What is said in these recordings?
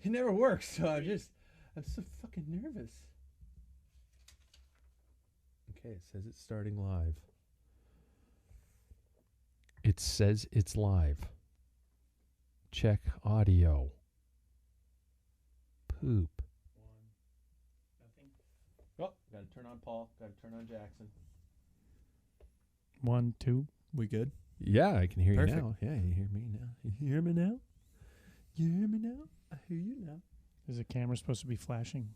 It never works, so I'm so fucking nervous. Okay, it says it's starting live. It says it's live. Check audio. Poop. Oh, got to turn on Paul. Got to turn on Jackson. 1, 2. We good? Yeah, I can hear Perfect. you now. Yeah, you hear me now. You hear me now? You hear me now? I hear you now. Is the camera supposed to be flashing?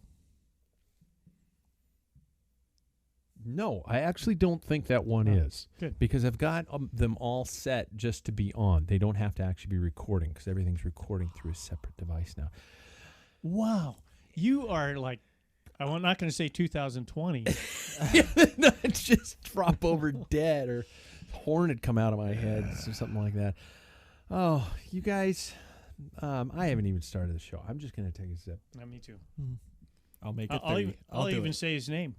No, I actually don't think that one is. Good. Because I've got them all set just to be on. They don't have to actually be recording because everything's recording through a separate device now. Wow. You are like, I'm not going to say 2020. No, it's just drop over dead or horn had come out of my head or something like that. Oh, you guys, I haven't even started the show. I'm just going to take a sip. Me too. I'll make it. I'll even say his name.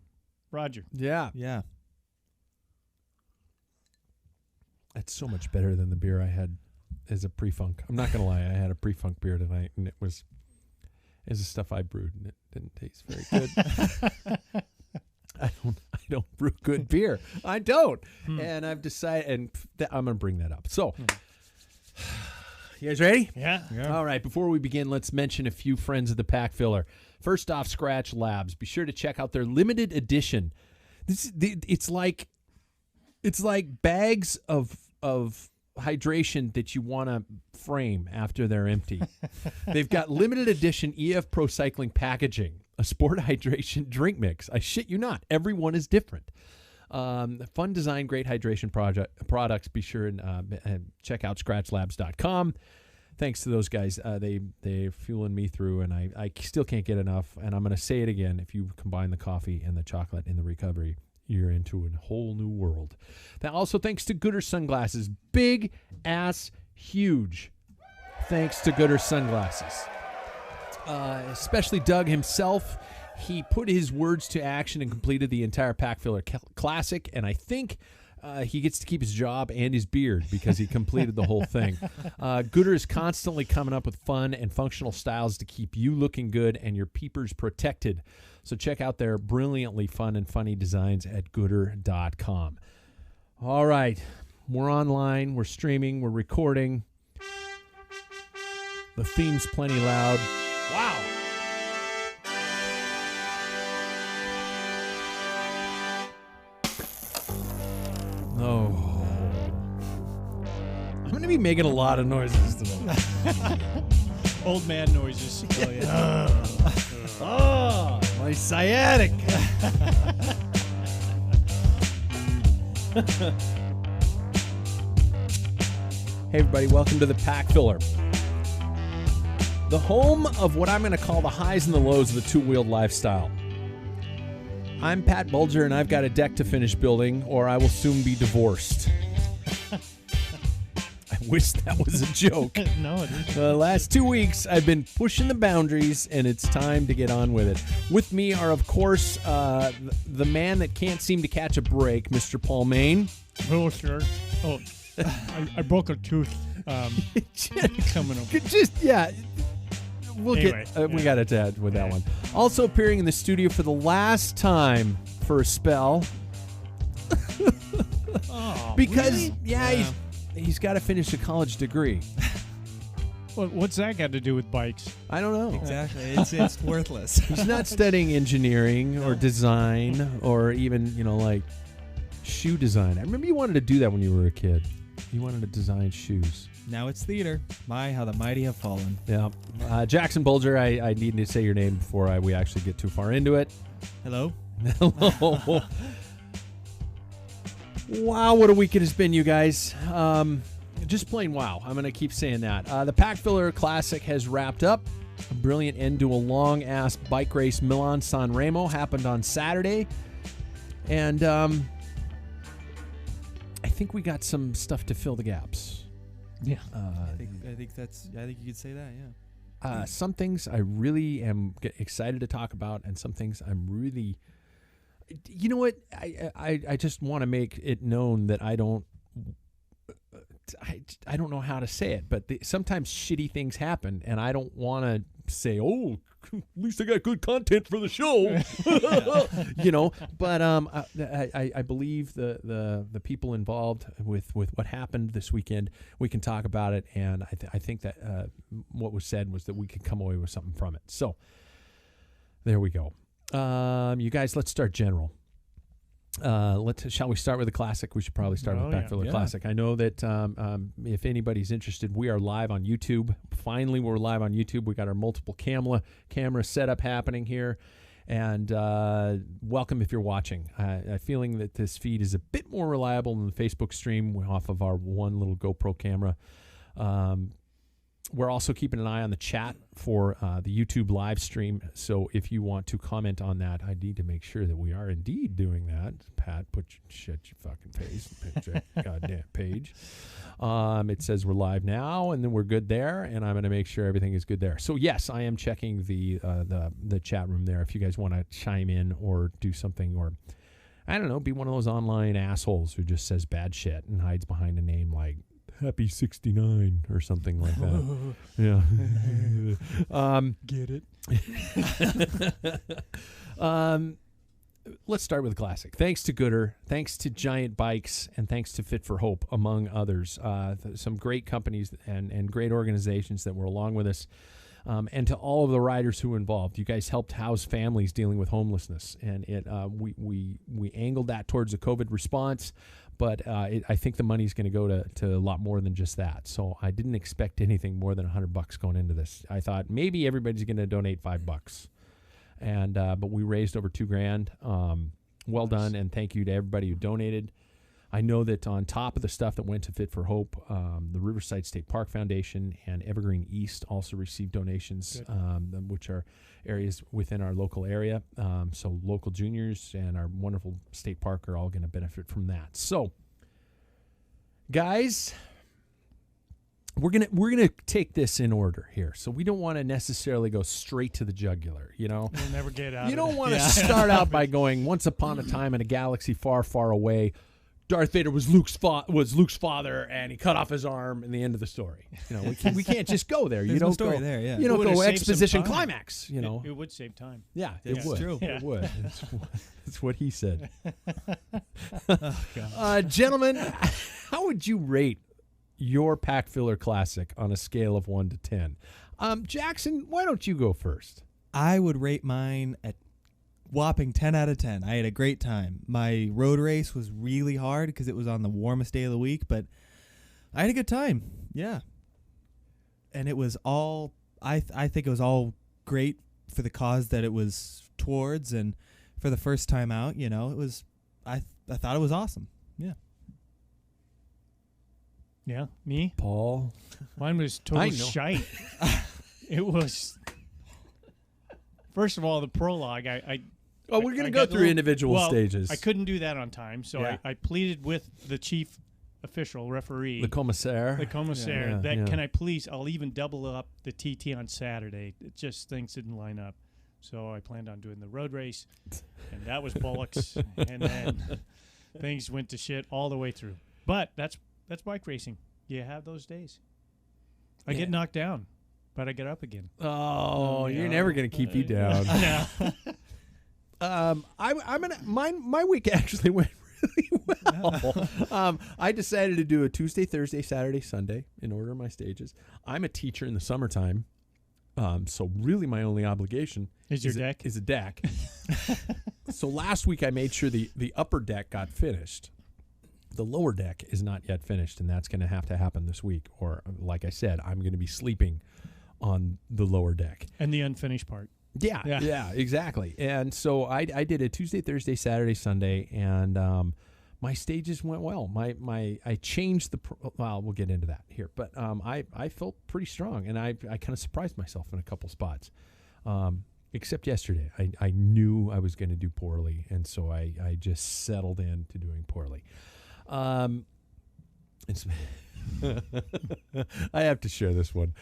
Roger. Yeah. Yeah. It's so much better than the beer I had as a pre-funk. I'm not going to lie. I had a pre-funk beer tonight, and it was the stuff I brewed, and it didn't taste very good. I don't brew good beer. I don't. And I've decided, and I'm going to bring that up. So, you guys ready? Yeah. All right. Before we begin, let's mention a few friends of the Packfiller. First off, Scratch Labs. Be sure to check out their limited edition. It's like bags of hydration that you want to frame after they're empty. They've got limited edition EF Pro Cycling packaging, a sport hydration drink mix. I shit you not. Every one is different. Fun design, great hydration products. Be sure and check out scratchlabs.com. Thanks to those guys. They're fueling me through, and I still can't get enough. And I'm going to say it again. If you combine the coffee and the chocolate in the recovery, you're into a whole new world. Now, also thanks to Gooder Sunglasses. Big ass huge. Thanks to Gooder Sunglasses. Especially Doug himself. He put his words to action and completed the entire Packfiller Classic, and I think he gets to keep his job and his beard because he completed the whole thing. Gooder is constantly coming up with fun and functional styles to keep you looking good and your peepers protected. So check out their brilliantly fun and funny designs at gooder.com. All right. We're online. We're streaming. We're recording. The theme's plenty loud. Wow. Oh. I'm going to be making a lot of noises today. Old man noises. Oh, yeah. Oh, my sciatic. Hey, everybody. Welcome to the Packfiller, the home of what I'm going to call the highs and the lows of the two-wheeled lifestyle. I'm Pat Bulger, and I've got a deck to finish building, or I will soon be divorced. I wish that was a joke. No, it isn't. The last 2 weeks, I've been pushing the boundaries, and it's time to get on with it. With me are, of course, the man that can't seem to catch a break, Mr. Paul Main. Hello, sir. Oh, I broke a tooth coming up. Yeah. We'll Anyway, we got to add with that one. Also appearing in the studio for the last time for a spell. Oh, Because, really? he's got to finish a college degree. What's that got to do with bikes? I don't know. Exactly. It's worthless. He's not studying engineering or design or even, like shoe design. I remember you wanted to do that when you were a kid. You wanted to design shoes. Now it's theater. My, how the mighty have fallen. Yeah. Jackson Bulger, I need to say your name before we actually get too far into it. Hello. Hello. Wow, what a week it has been, you guys. Just plain wow. I'm going to keep saying that. The Packfiller Classic has wrapped up. A brilliant end to a long-ass bike race. Milan San Remo happened on Saturday. And I think we got some stuff to fill the gaps. Yeah. I think you could say that. Yeah. Some things I really am excited to talk about, and some things I'm really, you know what? I just want to make it known that I don't I don't know how to say it, but sometimes shitty things happen, and I don't want to say, oh, at least I got good content for the show, But I believe the people involved with what happened this weekend, we can talk about it, and I think that what was said was that we could come away with something from it. So there we go. You guys, let's start general. Shall we start with the classic? We should probably start with the Packfiller Classic. I know that if anybody's interested, we are live on YouTube. Finally, we're live on YouTube. We got our multiple camera setup happening here, and welcome if you're watching. I'm feeling that this feed is a bit more reliable than the Facebook stream off of our one little GoPro camera. We're also keeping an eye on the chat for the YouTube live stream. So if you want to comment on that, I need to make sure that we are indeed doing that. Pat, shut your fucking face. Goddamn page. It says we're live now, and then we're good there, and I'm going to make sure everything is good there. So yes, I am checking the chat room there. If you guys want to chime in or do something, or I don't know, be one of those online assholes who just says bad shit and hides behind a name like Happy 69 or something like that. Yeah. Get it? Let's start with the classic. Thanks to Gooder, thanks to Giant Bikes, and thanks to Fit for Hope, among others. Some great companies and great organizations that were along with us. And to all of the riders who were involved. You guys helped house families dealing with homelessness. And we angled that towards a COVID response. But I think the money's going to go to a lot more than just that. So I didn't expect anything more than $100 going into this. I thought maybe everybody's going to donate $5, and but we raised over $2,000. Well done, and thank you to everybody who donated. I know that on top of the stuff that went to Fit for Hope, the Riverside State Park Foundation and Evergreen East also received donations, which are areas within our local area. So local juniors and our wonderful state park are all going to benefit from that. So, guys, we're gonna take this in order here. So we don't want to necessarily go straight to the jugular. We'll never get out. You don't want to start out by going, once upon a time in a galaxy far, far away, Darth Vader was Luke's father, and he cut off his arm, and the end of the story. We can't just go there. You don't story go there. Yeah, you don't go exposition climax. It would save time. Yeah, it would. True. It would. That's what he said. Oh, God. Gentlemen, how would you rate your Packfiller Classic on a scale of 1 to 10? Jackson, why don't you go first? I would rate mine at whopping 10 out of 10. I had a great time. My road race was really hard because it was on the warmest day of the week, but I had a good time. Yeah. And it was all, I think it was all great for the cause that it was towards, and for the first time out, it was, I thought it was awesome. Yeah. Yeah, me? Paul? Mine was total shite. It was, first of all, the prologue, we're going to go through individual stages. I couldn't do that on time, so Yeah. I pleaded with the chief official referee. The commissaire. Can I please, I'll even double up the TT on Saturday. It just, things didn't line up. So I planned on doing the road race, and that was bollocks. And then things went to shit all the way through. But that's bike racing. You have those days. I get knocked down, but I get up again. Oh, you're never going to keep you down. My week actually went really well. I decided to do a Tuesday, Thursday, Saturday, Sunday in order of my stages. I'm a teacher in the summertime, so really my only obligation is a deck. So last week I made sure the upper deck got finished. The lower deck is not yet finished, and that's going to happen this week. Or, like I said, I'm going to be sleeping on the lower deck. And the unfinished part. Yeah, exactly. And so I did a Tuesday, Thursday, Saturday, Sunday, and my stages went well. I changed we'll get into that here, but I felt pretty strong, and I kind of surprised myself in a couple spots. Except yesterday, I knew I was going to do poorly, and so I just settled into doing poorly. I have to share this one.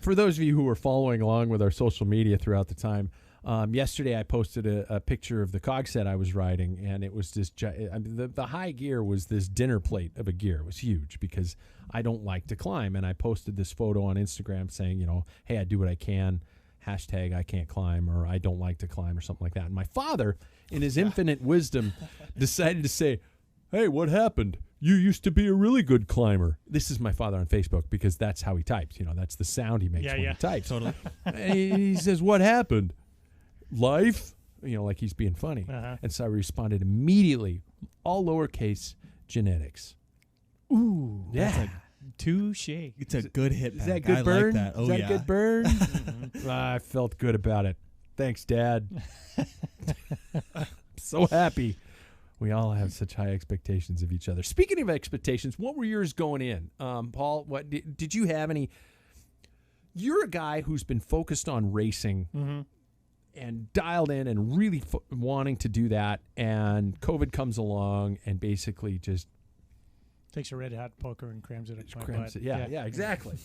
For those of you who are following along with our social media throughout the time, Yesterday, I posted a picture of the cog set I was riding, and it was this. The high gear was this dinner plate of a gear. It was huge because I don't like to climb, and I posted this photo on Instagram saying, hey, I do what I can. Hashtag I can't climb, or I don't like to climb, or something like that. And my father, in his infinite wisdom, decided to say, hey, what happened? You used to be a really good climber. This is my father on Facebook because that's how he types. That's the sound he makes when he types. Totally. And he says, what happened? Life? Like he's being funny. And so I responded immediately, all lowercase, genetics. Ooh. Yeah. Touche. It's a good hit. Is that good burn? Like that. Oh, is that good burn? I felt good about it. Thanks, Dad. So happy. We all have such high expectations of each other. Speaking of expectations, what were yours going in? Paul, what did you have any? You're a guy who's been focused on racing and dialed in and really wanting to do that, and COVID comes along and basically just takes a red hot poker and crams it up my butt. Yeah, exactly.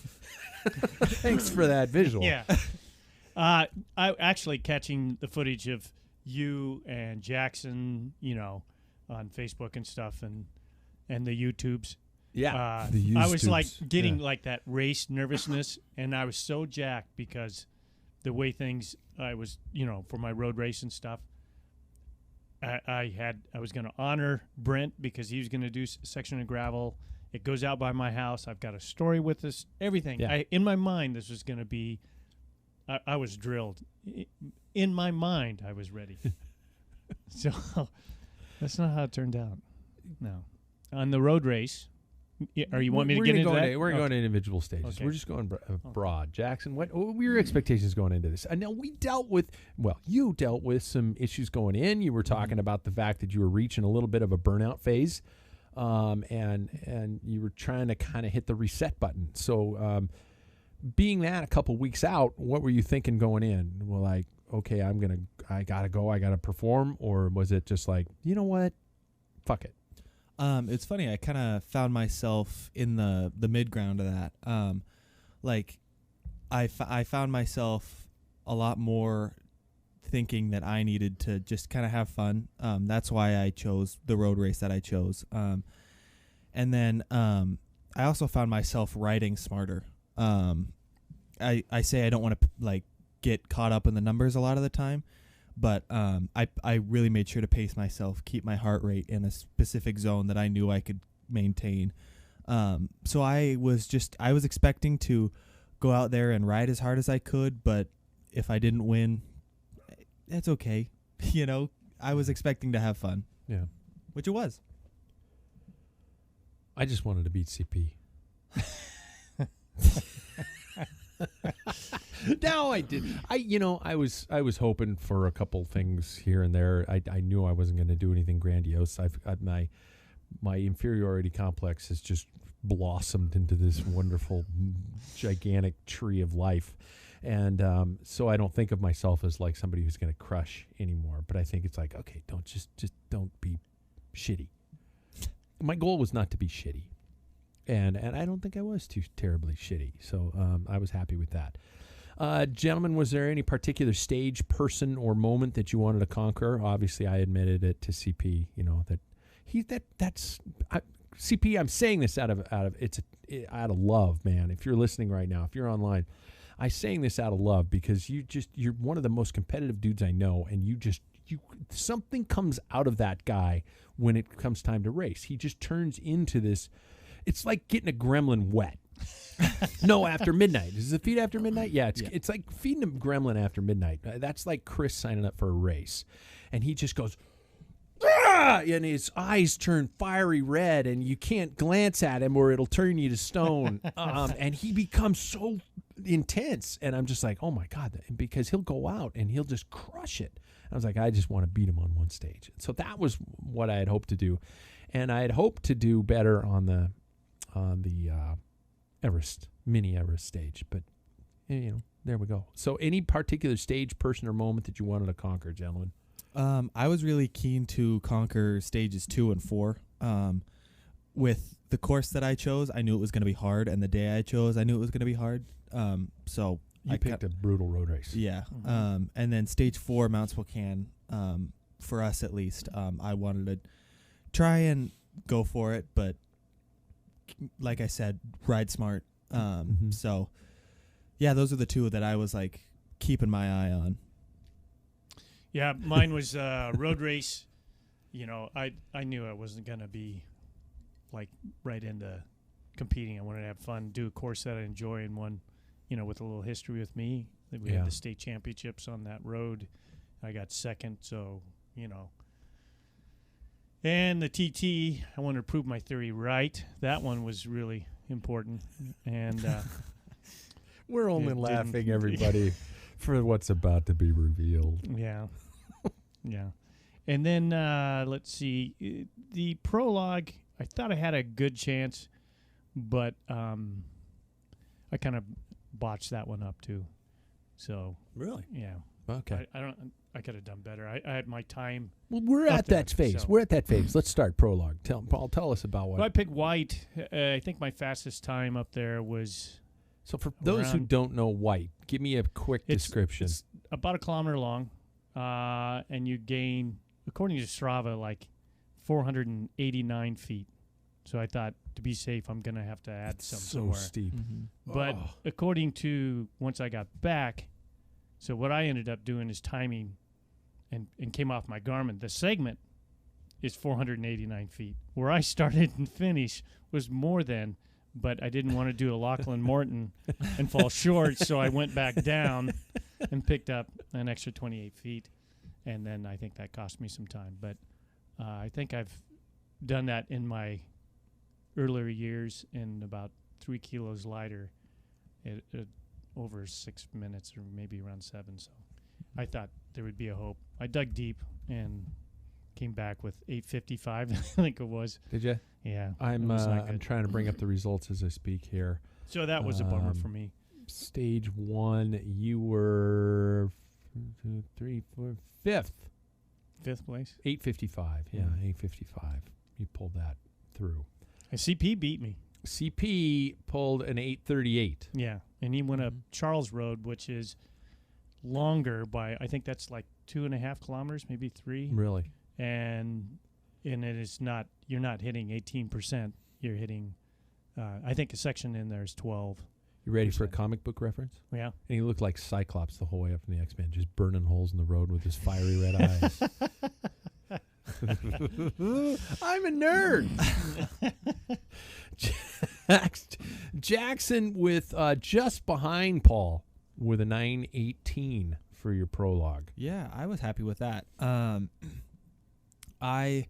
Thanks for that visual. Yeah. I actually catching the footage of you and Jackson, on Facebook and stuff, and the YouTubes. Yeah, I was like getting like that race nervousness, and I was so jacked because the way things I was, for my road race and stuff. I was going to honor Brent because he was going to do a section of gravel. It goes out by my house. I've got a story with this, everything. Yeah. In my mind, this was going to be. I was drilled. In my mind, I was ready. So that's not how it turned out. No. On the road race, or you want me to get into that? We're going to individual stages. Okay. We're just going broad. Jackson, what were your expectations going into this? I know you dealt with some issues going in. You were talking about the fact that you were reaching a little bit of a burnout phase, and you were trying to kind of hit the reset button. So being that a couple weeks out, what were you thinking going in? Well, like, okay, I gotta go, I gotta perform, or was it just like, you know what, fuck it? It's funny. I kind of found myself in the mid ground of that. I found myself a lot more thinking that I needed to just kind of have fun. That's why I chose the road race that I chose. And then I also found myself riding smarter. I say I don't want to get caught up in the numbers a lot of the time, but I really made sure to pace myself, keep my heart rate in a specific zone that I knew I could maintain. So I was expecting to go out there and ride as hard as I could, but if I didn't win, that's okay. I was expecting to have fun. Yeah. Which it was. I just wanted to beat CP. No, I did. I was hoping for a couple things here and there. I knew I wasn't going to do anything grandiose. My inferiority complex has just blossomed into this wonderful, gigantic tree of life, and so I don't think of myself as like somebody who's going to crush anymore. But I think it's like, okay, just don't be shitty. My goal was not to be shitty. And I don't think I was too terribly shitty. So I was happy with that. Gentlemen, was there any particular stage, person, or moment that you wanted to conquer? Obviously, I admitted it to CP, that's CP, I'm saying this out of love, man. If you're listening right now, if you're online, I'm saying this out of love because you're one of the most competitive dudes I know, and something comes out of that guy when it comes time to race. He just turns into this. It's like getting a gremlin wet. No, after midnight. Is it feed after midnight? Yeah, it's like feeding a gremlin after midnight. That's like Chris signing up for a race. And he just goes, "Ah!" And his eyes turn fiery red, and you can't glance at him or it'll turn you to stone. And he becomes so intense. And I'm just like, oh, my God, because he'll go out and he'll just crush it. I was like, I just want to beat him on one stage. So that was what I had hoped to do. And I had hoped to do better on the Everest, mini Everest stage. But, there we go. So any particular stage, person, or moment that you wanted to conquer, gentlemen? I was really keen to conquer stages 2 and 4. With the course that I chose, I knew it was going to be hard, and the day I chose, I knew it was going to be hard. So You picked a brutal road race. Yeah. And then stage 4, Mount Spokane, for us at least, I wanted to try and go for it, but like I said, ride smart. So, yeah, those are the two that I was like keeping my eye on. Yeah, mine was road race. You know, I knew I wasn't going to be like right into competing. I wanted to have fun, do a course that I enjoy, and one, you know, with a little history with me. We had the state championships on that road. I got second, so, you know. And the TT, I wanted to prove my theory right. That one was really important. And we're only laughing, everybody, for what's about to be revealed. Yeah. Yeah. And then, let's see, the prologue, I thought I had a good chance, but I kind of botched that one up too. So really, yeah. Okay. I could have done better. I had my time. Well, we're at that phase. So. We're at that phase. Let's start prologue. Tell us about what. Well, I picked white. I think my fastest time up there was. So for those who don't know white, give me a quick description. It's about 1 kilometer long, and you gain, according to Strava, like 489 feet. So I thought, to be safe, I'm going to have to add some somewhere. So steep. But according to, once I got back, so what I ended up doing is timing and came off my Garmin. The segment is 489 feet. Where I started and finished was more than, but I didn't want to do a Lachlan Morton and fall short, so I went back down and picked up an extra 28 feet. And then I think that cost me some time. But I think I've done that in my earlier years in about 3 kilos lighter over 6 minutes or maybe around 7. So I thought there would be a hope. I dug deep and came back with 8:55, I think it was. Did you? Yeah. I'm trying to bring up the results as I speak here. So that was a bummer for me. Stage 1, you were 5th. 5th place? 8:55. Yeah, 8:55. You pulled that through. And CP beat me. CP pulled an 8:38. Yeah, and he went up Charles Road, which is longer by, I think that's like 2.5 kilometers, maybe 3. Really? And it is not, you're not hitting 18%. You're hitting, I think a section in there is 12. You ready for a comic book reference? Yeah. And he looked like Cyclops the whole way up in the X-Men, just burning holes in the road with his fiery red eyes. I'm a nerd. Jackson with just behind Paul with a 9:18 for your prologue. Yeah, I was happy with that. I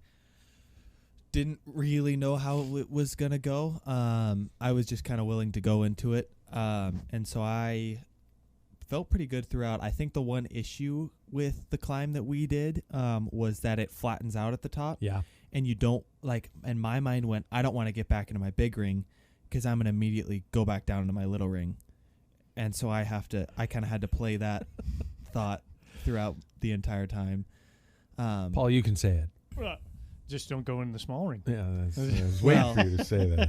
didn't really know how it was going to go. I was just kind of willing to go into it. And so I felt pretty good throughout. I think the one issue with the climb that we did was that it flattens out at the top. Yeah. And you don't, like, and my mind went, I don't want to get back into my big ring because I'm going to immediately go back down into my little ring. And so I kind of had to play that thought throughout the entire time. Paul, you can say it. Just don't go in the small ring. Yeah, I was waiting for you to say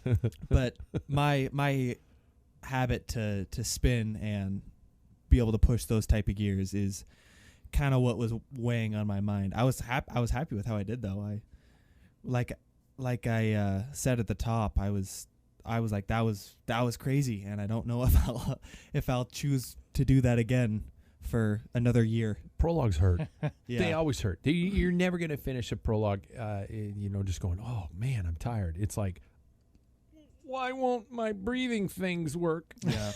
that. But my habit to spin and be able to push those type of gears is kind of what was weighing on my mind. I was happy with how I did, though. I like I said at the top, I was like, that was crazy, and I don't know if I'll choose to do that again for another year. Prologues hurt. Yeah. They always hurt. You're never going to finish a prologue, just going, oh man, I'm tired. It's like, why won't my breathing things work? Yeah.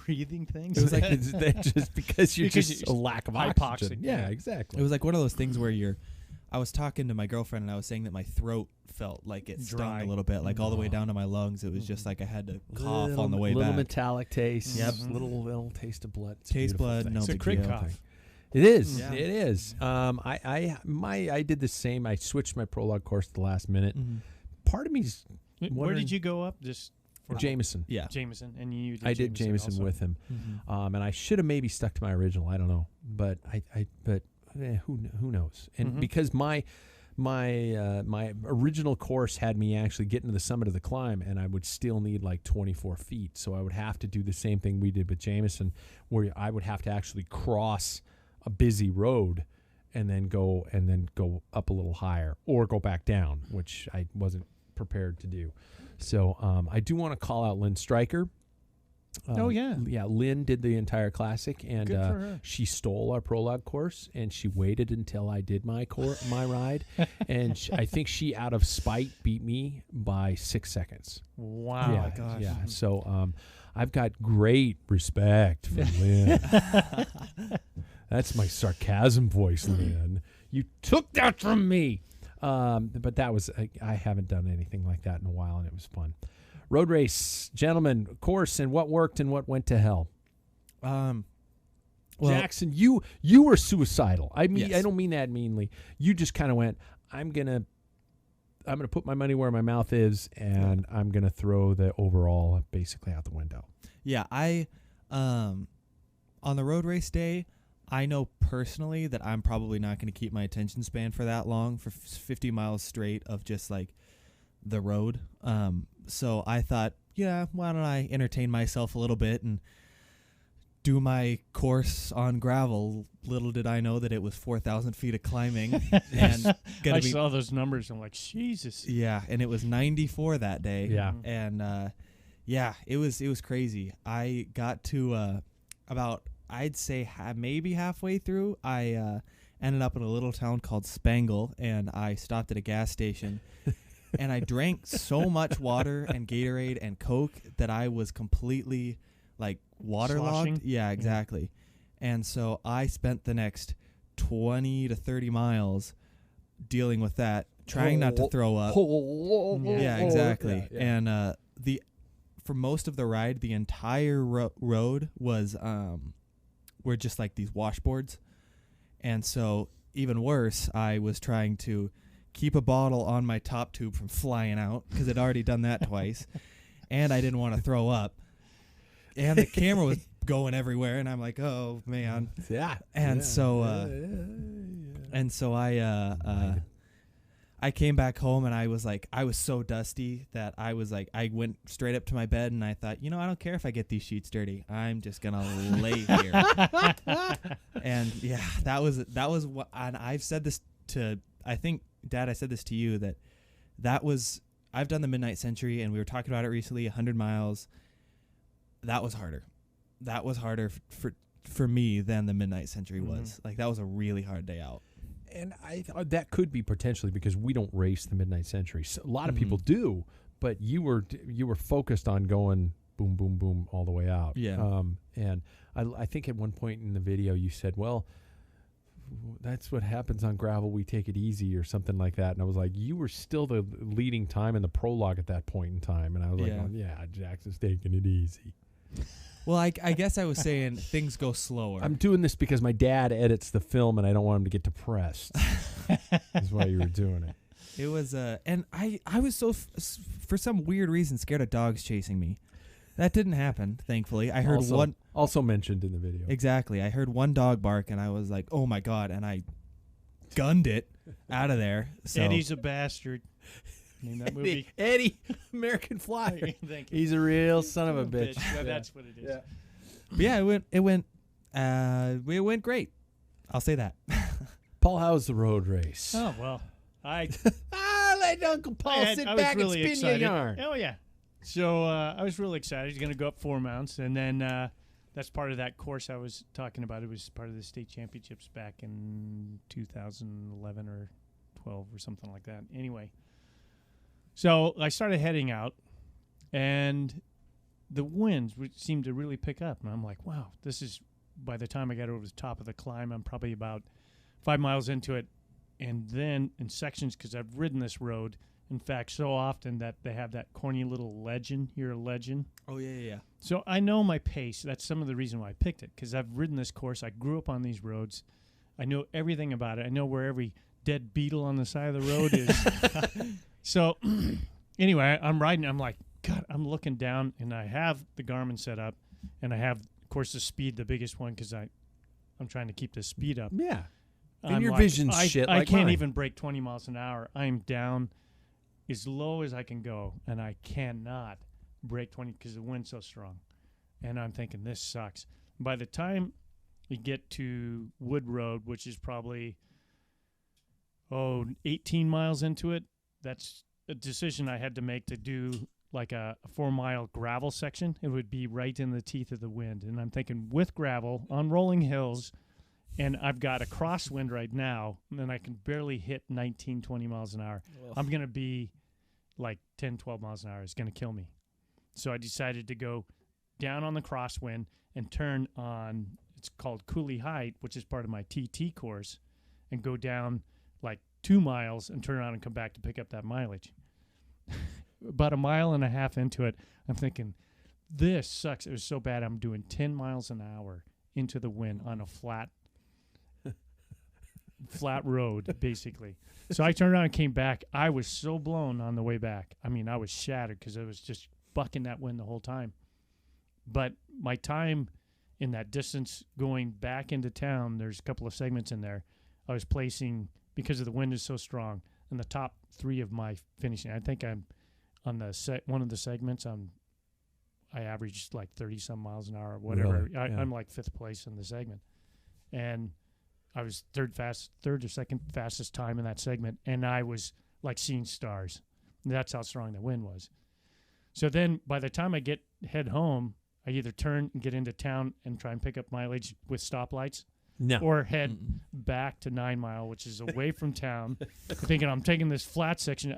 Breathing things? It was like just because you're just a lack of oxygen. Yeah, exactly. It was like one of those things where I was talking to my girlfriend and I was saying that my throat felt like it stung a little bit, like all the way down to my lungs. It was just like I had to cough on the way back. Little metallic taste. Yep. Little taste of blood. Taste blood. Thing. No it's a big crick deal. cough. It is. Yeah. It is. I did the same. I switched my prologue course at the last minute. Mm-hmm. Part of me's Where did you go up? Just for Jameson. Yeah. Jameson, and you did I did Jameson also. with him, Mm-hmm. and I should have maybe stuck to my original. I don't know, but who knows? And because my my original course had me actually getting to the summit of the climb, and I would still need like 24 feet. So I would have to do the same thing we did with Jameson, where I would have to actually cross a busy road and then go up a little higher or go back down, which I wasn't prepared to do. So I do want to call out Lynn Stryker. Oh, yeah. Yeah, Lynn did the entire classic, and Good for her. she stole our prologue course, and she waited until I did my ride, and I think she, out of spite, beat me by 6 seconds. Wow. Yeah, my gosh. yeah. So I've got great respect for Lynn. That's my sarcasm voice, Lynn. You took that from me. But that was I haven't done anything like that in a while, and it was fun. Road race, gentlemen, course, and what worked and what went to hell. Well, Jackson, you were suicidal. I mean, yes. I don't mean that meanly. You just kind of went, I'm gonna put my money where my mouth is, and I'm gonna throw the overall basically out the window. Yeah, I on the road race day, I know personally that I'm probably not going to keep my attention span for that long, for 50 miles straight of just like the road. So I thought, yeah, why don't I entertain myself a little bit and do my course on gravel. Little did I know that it was 4,000 feet of climbing. And I saw those numbers. I'm like, Jesus. Yeah, and it was 94 that day. Yeah. And yeah, it was crazy. I got to about, I'd say maybe halfway through, I ended up in a little town called Spangle, and I stopped at a gas station. And I drank so much water and Gatorade and Coke that I was completely like waterlogged. Sloshing? Yeah, exactly. And so I spent the next 20 to 30 miles dealing with that, trying not to throw up. Yeah, exactly. Yeah. And for most of the ride, the entire road was were just like these washboards. And so even worse, I was trying to keep a bottle on my top tube from flying out because I'd already done that twice, and I didn't want to throw up, and the camera was going everywhere, and I'm like, oh man. Yeah. And so I came back home, and I was so dusty that I went straight up to my bed, and I thought, I don't care if I get these sheets dirty. I'm just gonna lay here. And yeah, that was what, and I've said this to, I think, Dad, I said this to you, that was, I've done the Midnight Century, and we were talking about it recently, 100 miles. That was harder. That was harder for me than the Midnight Century was. Like, that was a really hard day out. And I thought that could be potentially because we don't race the Midnight Century. So a lot of people do, but you were focused on going boom, boom, boom all the way out. Yeah. And I think at one point in the video you said, well, that's what happens on gravel. We take it easy or something like that. And I was like, you were still the leading time in the prologue at that point in time. And I was like, oh, yeah, Jackson's taking it easy. Well, I guess I was saying things go slower. I'm doing this because my dad edits the film and I don't want him to get depressed. That's why you were doing it. It was, and I was so, for some weird reason, scared of dogs chasing me. That didn't happen, thankfully. I heard one. Also mentioned in the video. Exactly. I heard one dog bark, and I was like, oh, my God. And I gunned it out of there. So. Eddie's a bastard. Name that movie. Eddie, American Flyer. Thank you. He's a real son of a bitch. Yeah, that's what it is. Yeah. But yeah, it went great. I'll say that. Paul, how's the road race? Oh, well, let Uncle Paul sit back and spin excited. your yarn. Oh, yeah. So I was really excited. He's going to go up 4 mounts, and then that's part of that course I was talking about. It was part of the state championships back in 2011 or 12 or something like that. Anyway, so I started heading out, and the winds seemed to really pick up. And I'm like, wow, this is, by the time I got over the top of the climb, I'm probably about 5 miles into it. And then in sections, because I've ridden this road, in fact, so often that they have that corny little legend. You're a legend. Oh, yeah. So I know my pace. That's some of the reason why I picked it, because I've ridden this course. I grew up on these roads. I know everything about it. I know where every dead beetle on the side of the road is. So anyway, I'm riding. I'm like, God, I'm looking down, and I have the Garmin set up, and I have, of course, the speed, the biggest one, because I'm trying to keep the speed up. Yeah. And your vision's shit I like can't mine. even break 20 miles an hour. I'm down as low as I can go, and I cannot break 20 because the wind's so strong. And I'm thinking, this sucks. By the time you get to Wood Road, which is probably 18 miles into it, that's a decision I had to make to do like a 4-mile gravel section. It would be right in the teeth of the wind. And I'm thinking, with gravel on rolling hills, and I've got a crosswind right now, and I can barely hit 19, 20 miles an hour. Ugh. I'm going to be like 10, 12 miles an hour. It's going to kill me. So I decided to go down on the crosswind and turn on, it's called Cooley Height, which is part of my TT course, and go down like 2 miles and turn around and come back to pick up that mileage. About 1.5 miles into it, I'm thinking, this sucks. It was so bad. I'm doing 10 miles an hour into the wind on a flat road, basically. So I turned around and came back. I was so blown on the way back. I mean, I was shattered because I was just bucking that wind the whole time. But my time in that distance going back into town, there's a couple of segments in there, I was placing, because of the wind is so strong, in the top 3 of my finishing. I think I'm on the one of the segments, I averaged like 30-some miles an hour or whatever. Really? Yeah. I'm like 5th place in the segment. And I was third or second fastest time in that segment, and I was like seeing stars. That's how strong the wind was. So then by the time I head home, I either turn and get into town and try and pick up mileage with stoplights, or head back to 9 Mile, which is away from town, thinking I'm taking this flat section.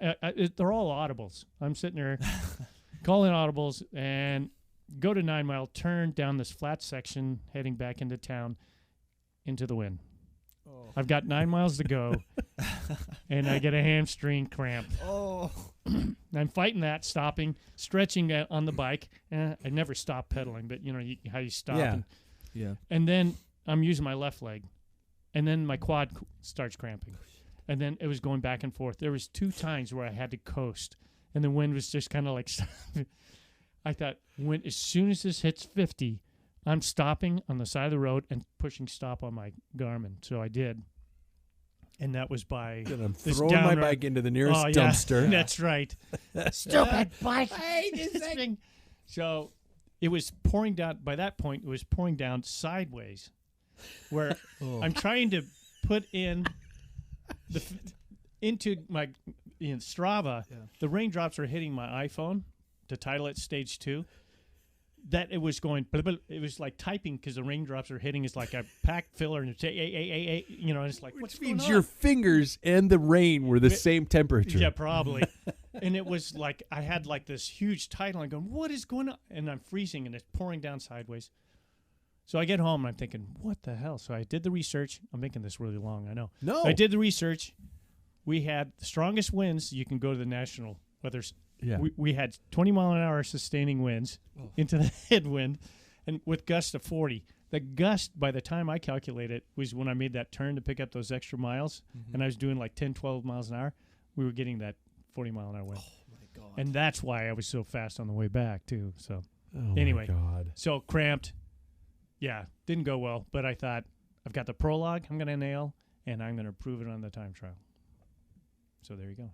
They're all audibles. I'm sitting there calling audibles and go to 9 Mile, turn down this flat section, heading back into town, into the wind. Oh. I've got 9 miles to go, and I get a hamstring cramp. Oh. I'm fighting that, stopping, stretching on the bike. I never stop pedaling, but you know how you stop. Yeah. And then I'm using my left leg, and then my quad starts cramping. And then it was going back and forth. There was 2 times where I had to coast, and the wind was just kind of like I thought, as soon as this hits 50, I'm stopping on the side of the road and pushing stop on my Garmin. So I did. And that was by and I'm throwing my bike into the nearest dumpster. That's right. Stupid bike. I hate this thing. So it was pouring down. By that point, it was pouring down sideways, where I'm trying to put in into my Strava. Yeah. The raindrops are hitting my iPhone to title it Stage 2. That it was going, it was like typing because the raindrops are hitting. It's like a Packfiller, and it's you know, it's like, which means your fingers and the rain were the same temperature. Yeah, probably. And it was like I had like this huge title. I'm going, what is going on? And I'm freezing, and it's pouring down sideways. So I get home, and I'm thinking, what the hell? So I did the research. I'm making this really long, I know. No. I did the research. We had the strongest winds. You can go to the national weather's. Yeah. We had 20-mile-an-hour sustaining winds into the headwind, and with gusts of 40. The gust, by the time I calculated, was when I made that turn to pick up those extra miles, and I was doing like 10, 12 miles an hour. We were getting that 40-mile-an-hour wind. Oh, my God. And that's why I was so fast on the way back, too. So anyway, my God. So cramped. Yeah, didn't go well, but I thought, I've got the prologue I'm going to nail, and I'm going to prove it on the time trial. So there you go.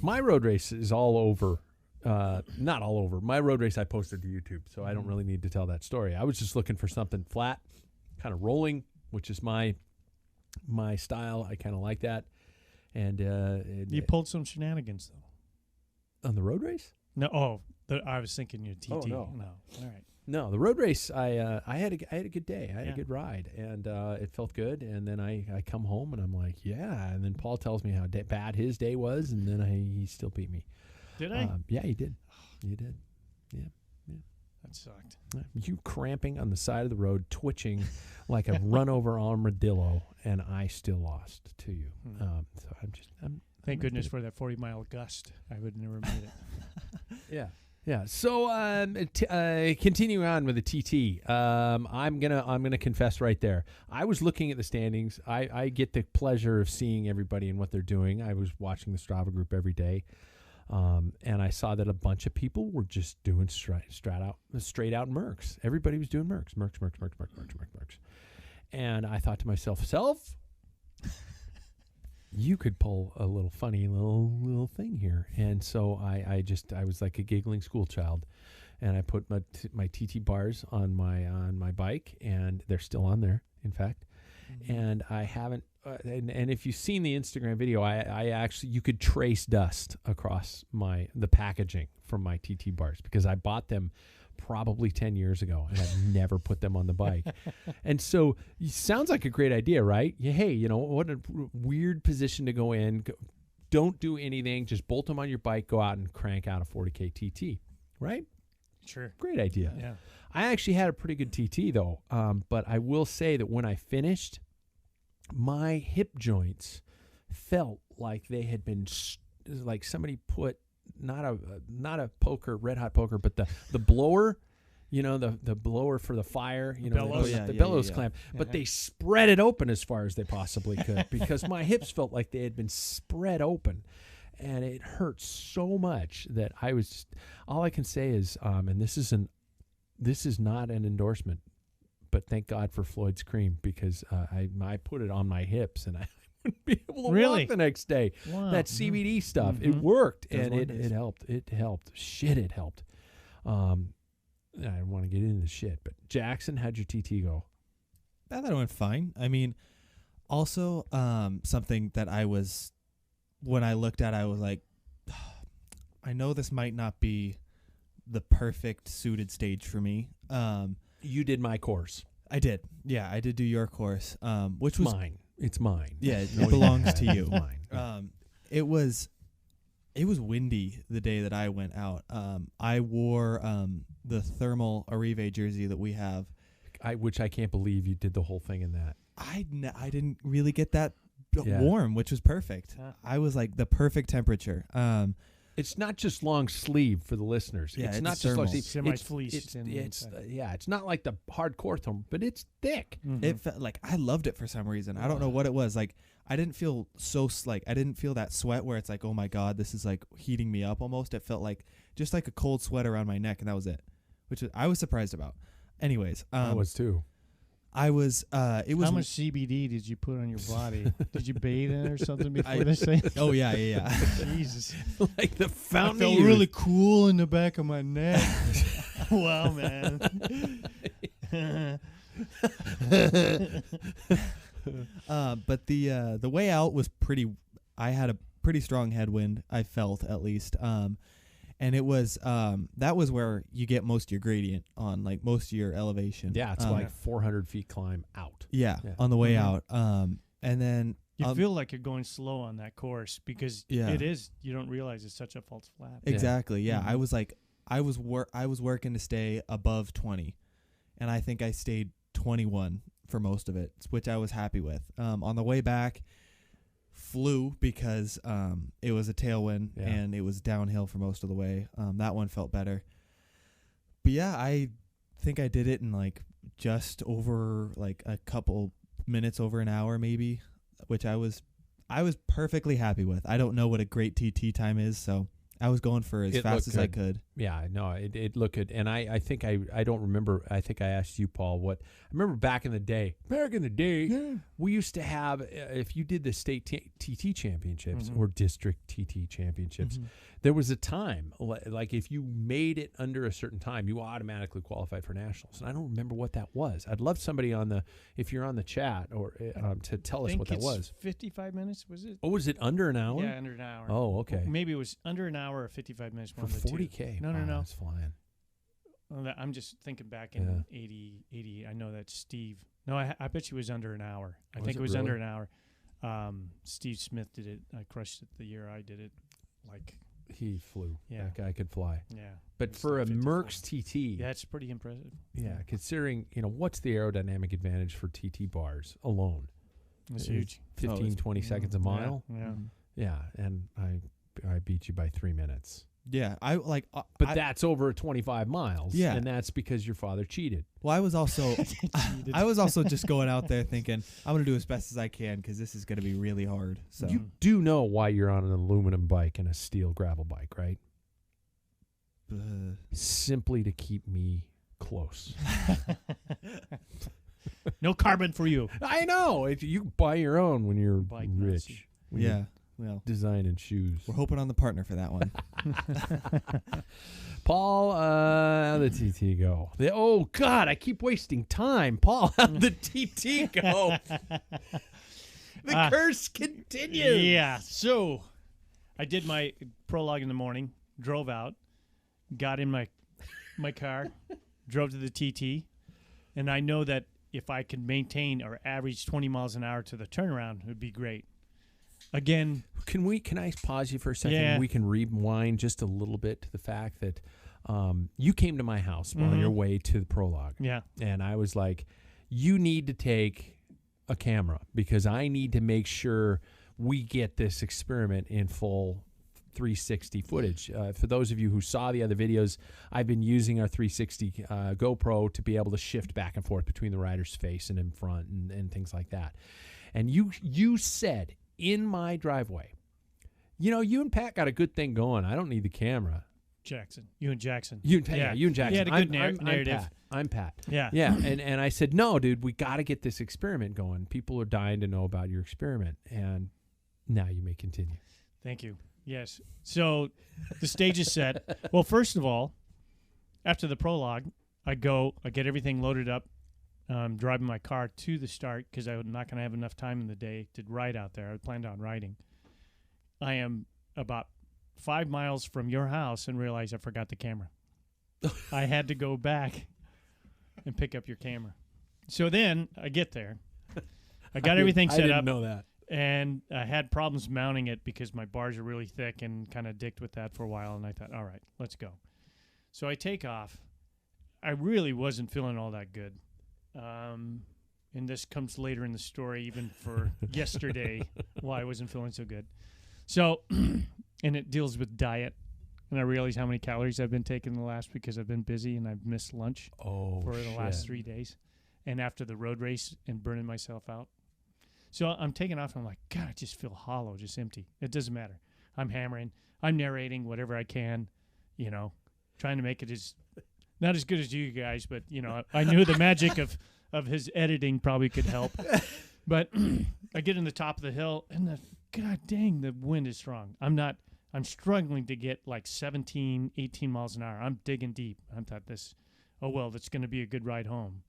My road race is all over. Not all over. My road race I posted to YouTube, so I don't really need to tell that story. I was just looking for something flat, kind of rolling, which is my style. I kind of like that. And you pulled some shenanigans, though. On the road race? No. I was thinking your TT. Oh, no. All right. No, the road race. I had a good day. I had a good ride, and it felt good. And then I come home and I'm like, yeah. And then Paul tells me how bad his day was, and then he still beat me. Did I? Yeah, you did. You did. Yeah. That sucked. You cramping on the side of the road, twitching like a run over armadillo, and I still lost to you. So I'm Thank goodness for that 40-mile gust. I would have never made it. Yeah. So continuing on with the TT, I'm gonna confess right there. I was looking at the standings. I get the pleasure of seeing everybody and what they're doing. I was watching the Strava group every day, and I saw that a bunch of people were just doing straight out Mercs. Everybody was doing Mercs. And I thought to myself, you could pull a little funny little thing here. And so I was like a giggling school child, and I put my TT bars on my bike, and they're still on there, in fact. Mm-hmm. And I haven't. And if you've seen the Instagram video, I actually, you could trace dust across the packaging from my TT bars, because I bought them probably 10 years ago, and I've never put them on the bike. And so it sounds like a great idea, right? Hey, what a weird position to go in. Don't do anything. Just bolt them on your bike, go out and crank out a 40K TT, right? Sure. Great idea. Yeah. I actually had a pretty good TT, though. But I will say that when I finished, my hip joints felt like they had been, like somebody put, not a poker, red hot poker, but the blower, the blower for the fire, bellows. the bellows clamp, but they spread it open as far as they possibly could, because my hips felt like they had been spread open, and it hurt so much that I was just, all I can say is, and this is not an endorsement, but thank God for Floyd's cream, because I put it on my hips and I wouldn't be able to walk the next day. Wow. That CBD stuff, Mm-hmm. it worked, and wonders. it helped. It helped. Shit, it helped. I don't want to get into the shit, but Jackson, how'd your TT go? I thought it went fine. I mean, also something that when I looked at, I was like, I know this might not be the perfect suited stage for me. You did my course. I did. Yeah, I did do your course, which was mine. It's mine. Yeah, it belongs to you. It's mine. It was windy the day that I went out. I wore the thermal Arrive jersey that we have, Which I can't believe you did the whole thing in that. I didn't really get that warm, which was perfect. I was like the perfect temperature. It's not just long sleeve for the listeners. Yeah, it's not it's just long thermal. sleeve. Semi-fleece. It's not like the hardcore thermal, but it's thick. Mm-hmm. It felt like I loved it for some reason. I don't know what it was. Like I didn't feel I didn't feel that sweat where it's like, oh my God, this is like heating me up almost. It felt like just like a cold sweat around my neck, and that was it, which I was surprised about. Anyways, I was too. I was. It was. How much CBD did you put on your body? Did you bathe in it or something before this thing? Oh yeah. Jesus. Like the fountain. I felt really cool in the back of my neck. Wow, man. But the way out was pretty. I had a pretty strong headwind. I felt at least. And it was that was where you get most of your gradient on, like most of your elevation. Yeah, it's like 400 feet climb out. Yeah, on the way out. And then you feel like you're going slow on that course because it is. You don't realize it's such a false flap. Exactly. Yeah, Mm-hmm. I was like, I was working to stay above 20, and I think I stayed 21 for most of it, which I was happy with. On the way back, flew because it was a tailwind and it was downhill for most of the way. That one felt better. But yeah, I think I did it in like just over like a couple minutes over an hour maybe, which I was perfectly happy with. I don't know what a great TT time is, so I was going for as fast as I could. Yeah, no, it looked good. And I think I don't remember. I think I asked you, Paul, what I remember back in the day. We used to have, if you did the state TT championships or district TT championships, there was a time, like if you made it under a certain time, you automatically qualified for nationals. And I don't remember what that was. I'd love somebody if you're on the chat or to tell us what that was. 55 minutes, was it? Oh, was it under an hour? Yeah, under an hour. Oh, okay. Maybe it was under an hour or 55 minutes. For 40K. No. That's flying. Well, I'm just thinking back in 80. I know that Steve. No, I bet you it was under an hour. I think it was under an hour. Steve Smith did it. I crushed it the year I did it. Like he flew. Yeah, that guy could fly. Yeah, but for a Merckx TT, yeah, it's pretty impressive. Yeah, considering what's the aerodynamic advantage for TT bars alone? It's huge. 15, 20 seconds a mile. Yeah, and I beat you by 3 minutes. Yeah, but that's over 25 miles. Yeah, and that's because your father cheated. Well, I was also just going out there thinking I'm going to do as best as I can because this is going to be really hard. So you do know why you're on an aluminum bike and a steel gravel bike, right? Simply to keep me close. No carbon for you. I know. You buy your own when you're rich. Yeah. Well, designing shoes. we're hoping on the partner for that one. Paul, how'd the TT go? Oh, God, I keep wasting time. Paul, how'd the TT go? The curse continues. Yeah. So I did my prologue in the morning, drove out, got in my car, drove to the TT, and I know that if I could maintain or average 20 miles an hour to the turnaround, it would be great. Again, can I pause you for a second? Yeah. We can rewind just a little bit to the fact that you came to my house on your way to the prologue. Yeah. And I was like, you need to take a camera because I need to make sure we get this experiment in full 360 footage. For those of you who saw the other videos, I've been using our 360 GoPro to be able to shift back and forth between the rider's face and in front and things like that. And you said in my driveway, you and Pat got a good thing going. I don't need the camera. You and Jackson. You and Jackson. You had a good narrative. I'm Pat. Yeah. Yeah. And I said, no, dude, we got to get this experiment going. People are dying to know about your experiment. And now you may continue. Thank you. Yes. So the stage is set. Well, first of all, after the prologue, I get everything loaded up, driving my car to the start because I'm not going to have enough time in the day to ride out there. I planned on riding. I am about 5 miles from your house and realize I forgot the camera. I had to go back and pick up your camera. So then I get there. I got everything set up. I didn't know that. And I had problems mounting it because my bars are really thick and kind of dicked with that for a while. And I thought, all right, let's go. So I take off. I really wasn't feeling all that good. And this comes later in the story, even for yesterday, why I wasn't feeling so good. So, and it deals with diet. And I realize how many calories I've been taking the last because I've been busy and I've missed lunch for the last 3 days. And after the road race and burning myself out. So I'm taking off and I'm like, God, I just feel hollow, just empty. It doesn't matter. I'm hammering. I'm narrating whatever I can, trying to make it not as good as you guys, but, I knew the magic of his editing probably could help. But I get in the top of the hill and God dang, the wind is strong. I'm struggling to get like 17, 18 miles an hour. I'm digging deep. I thought that's going to be a good ride home.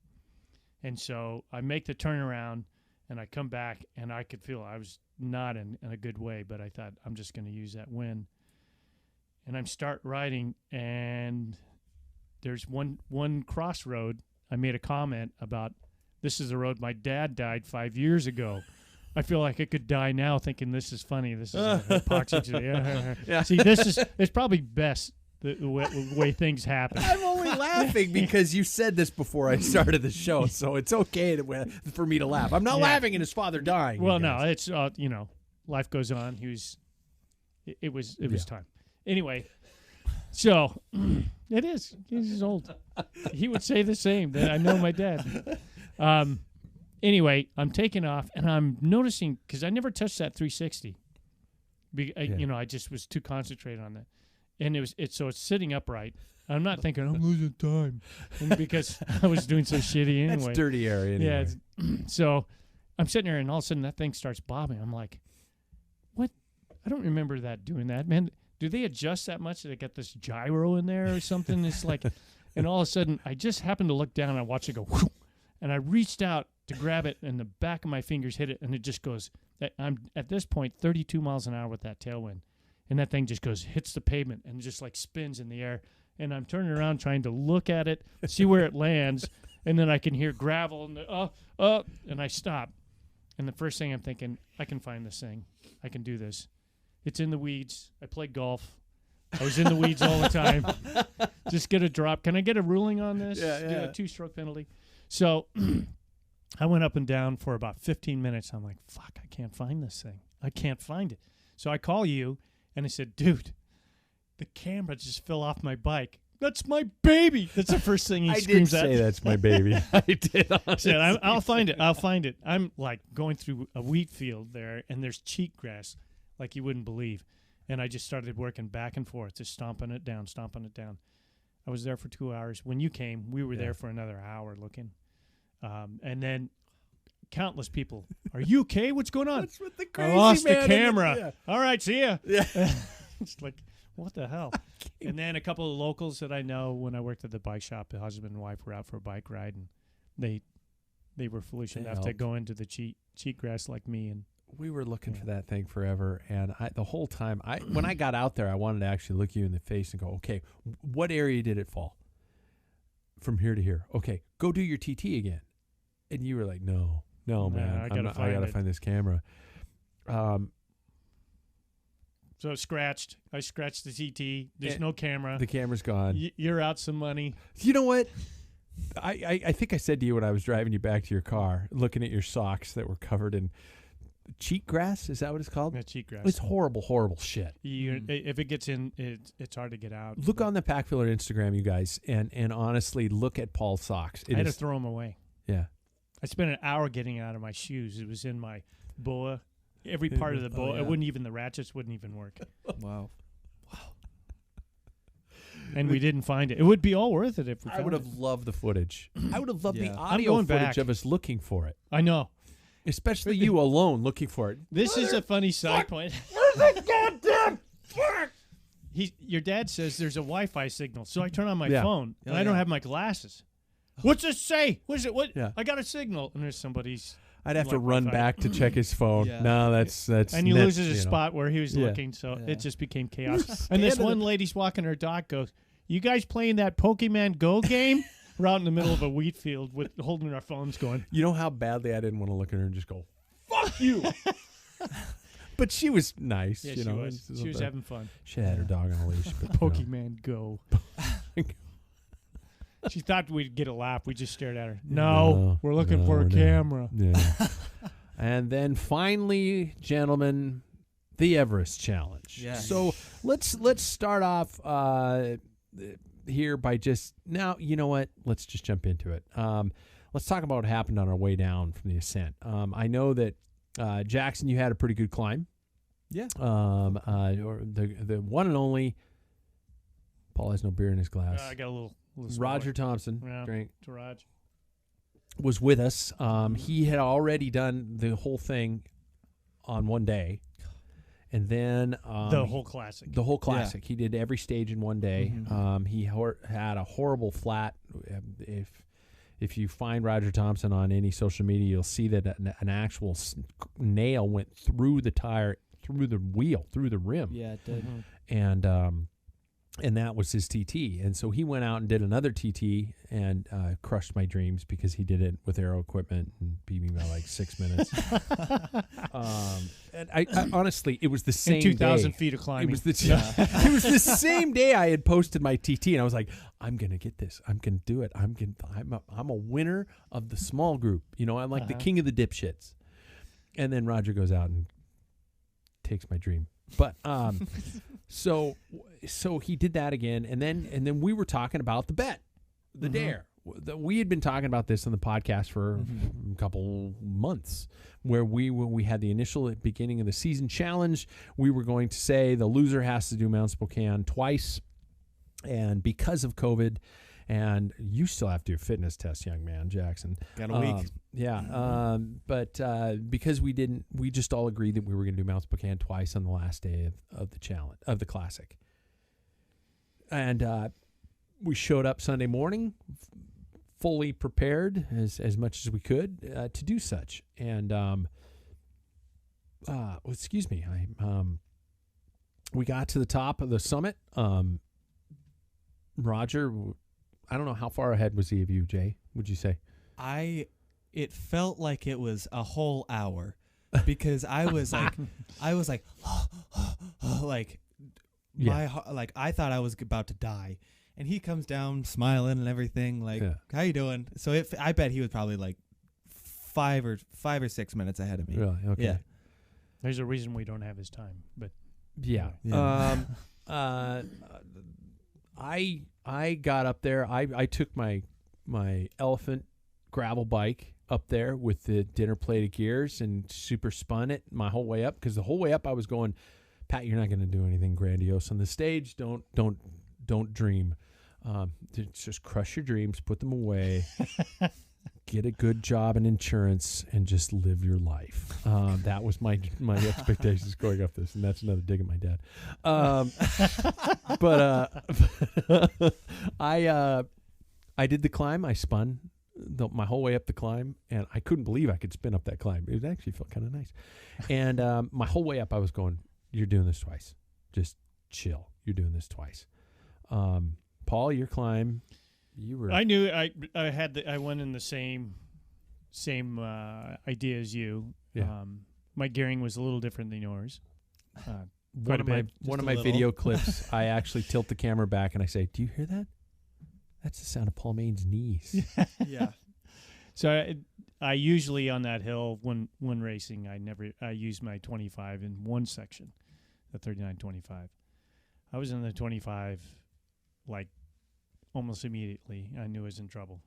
And so I make the turnaround. And I come back, and I could feel I was not in a good way, but I thought I'm just going to use that win. And I start riding, and there's one crossroad. I made a comment about, this is the road my dad died 5 years ago. I feel like I could die now thinking this is funny. This is epoxy. Yeah. See, it's probably best the way things happen. I'm only laughing because you said this before I started the show, so it's okay for me to laugh. I'm not laughing at his father dying. Well, no, it's life goes on. It was time. Anyway, so it is. He's old. He would say the same. That I know my dad. Anyway, I'm taking off and I'm noticing because I never touched that 360. I just was too concentrated on that. And it's sitting upright. I'm not thinking I'm losing time because I was doing so shitty anyway. That's dirty area anyway. Yeah. So I'm sitting there, and all of a sudden that thing starts bobbing. I'm like, "What? I don't remember doing that, man. Do they adjust that much? They got this gyro in there or something?" It's like, and all of a sudden I just happened to look down and I watched it go, whoosh, and I reached out to grab it, and the back of my fingers hit it, and it just goes. I'm at this point 32 miles an hour with that tailwind. And that thing just hits the pavement and just like spins in the air. And I'm turning around trying to look at it, see where it lands. And then I can hear gravel and and I stop. And the first thing I'm thinking, I can find this thing. I can do this. It's in the weeds. I play golf. I was in the weeds all the time. Just get a drop. Can I get a ruling on this? Yeah. A 2-stroke penalty. So I went up and down for about 15 minutes. I'm like, fuck, I can't find this thing. I can't find it. So I call you. And I said, dude, the camera just fell off my bike. That's my baby. That's the first thing he screams at. I did say that's my baby. I did. I said, I'll find it. I'll find it. I'm like going through a wheat field there, and there's cheatgrass like you wouldn't believe. And I just started working back and forth, just stomping it down. I was there for 2 hours. When you came, we were there for another hour looking. And then countless people. Are you okay? What's going on? What's with the crazy I lost man the camera. All right, see ya. Yeah. It's like, what the hell? And then a couple of locals that I know when I worked at the bike shop, the husband and wife were out for a bike ride, and they were foolish enough to go into the cheat grass like me. And we were looking for that thing forever, and the whole time, when I got out there, I wanted to actually look you in the face and go, okay, what area did it fall? From here to here. Okay, go do your TT again. And you were like, no, man, I gotta find this camera. So I scratched the TT. There's no camera. The camera's gone. You're out some money. You know what? I think I said to you when I was driving you back to your car, looking at your socks that were covered in cheat grass. Is that what it's called? Yeah, cheat grass. It's horrible, horrible shit. If it gets in, it's hard to get out. Look on the Packfiller Instagram, you guys, and honestly, look at Paul's socks. I had to throw them away. Yeah. I spent an hour getting it out of my shoes. It was in my boa. Every part of the boa. It wouldn't even, the ratchets wouldn't even work. Wow. And we didn't find it. It would be all worth it if we found it. I would have loved the footage. I would have loved the I'm audio going footage back. of us looking for it. I know. Especially you alone looking for it. This is a funny side point. Where's that goddamn fuck? Your dad says there's a Wi-Fi signal, so I turn on my Yeah. phone, and I don't have my glasses. What's this say? What is it? What? Yeah. I got a signal, and there's somebody's. I'd have to run back to check his phone. Yeah. No, that's and he loses his spot where he was looking, so it just became chaos. And this one lady's walking her dog, goes, "You guys playing that Pokemon Go game?" We're out in the middle of a wheat field with holding our phones, going. You know how badly I didn't want to look at her and just go, "Fuck you." But she was nice. Yeah, you know, she was having fun. She had her dog on a leash. But, Pokemon Go. She thought we'd get a laugh. We just stared at her. No, we're looking for a camera. Yeah. And then finally, gentlemen, the Everest Challenge. Yeah. So let's start off here by just now. You know what? Let's just jump into it. Let's talk about what happened on our way down from the ascent. I know that Jackson, you had a pretty good climb. Yeah. Or the one and only. Paul has no beer in his glass. I got a little Roger Thompson, drink. To Raj. Was with us. He had already done the whole thing on one day, and then the whole classic. The whole classic. Yeah. He did every stage in one day. Mm-hmm. He had a horrible flat. If you find Roger Thompson on any social media, you'll see that an actual nail went through the tire, through the wheel, through the rim. Yeah, it did. And that was his TT. And so he went out and did another TT and crushed my dreams because he did it with aero equipment and beat me by like 6 minutes. And I honestly, it was the same 2,000 feet of climbing. It was the same day I had posted my TT, and I was like, I'm gonna get this. I'm gonna do it. I'm a winner of the small group. You know, I'm like the king of the dipshits. And then Roger goes out and takes my dream. But so he did that again, and then we were talking about the bet, the dare. We had been talking about this on the podcast for a couple months, where when we had the initial beginning of the season challenge, we were going to say the loser has to do Mount Spokane twice, and because of COVID, and you still have to do a fitness test, young man, Jackson. Got a week. Yeah. But because we just all agreed that we were going to do Mount Spokane twice on the last day of the challenge, of the classic. And we showed up Sunday morning, fully prepared as much as we could to do such. And excuse me, we got to the top of the summit. Roger, I don't know how far ahead was he of you, Jay? Would you say? It felt like it was a whole hour because I was like, like I thought I was about to die, and he comes down smiling and everything, like, how you doing? So I bet he was probably like 5 or 6 minutes ahead of me. Really? Okay. Yeah. There's a reason we don't have his time, but yeah. I got up there. I took my elephant gravel bike up there with the dinner plate of gears and super spun it my whole way up, because the whole way up I was going, Pat, you're not going to do anything grandiose on the stage. Don't dream. Just crush your dreams, put them away, get a good job in insurance and just live your life. That was my expectations going up this, and that's another dig at my dad. But I did the climb. I spun my whole way up the climb, and I couldn't believe I could spin up that climb. It actually felt kind of nice. And my whole way up, I was going, "You're doing this twice. Just chill. You're doing this twice." Paul, your climb, you were. I knew I went in the same idea as you. Yeah. My gearing was a little different than yours. One of my video clips, I actually tilt the camera back and I say, "Do you hear that? That's the sound of Paul Maine's knees." Yeah. So I usually on that hill when racing, I use my 25 in one section, the 39.25. I was in the 25 like almost immediately. I knew I was in trouble.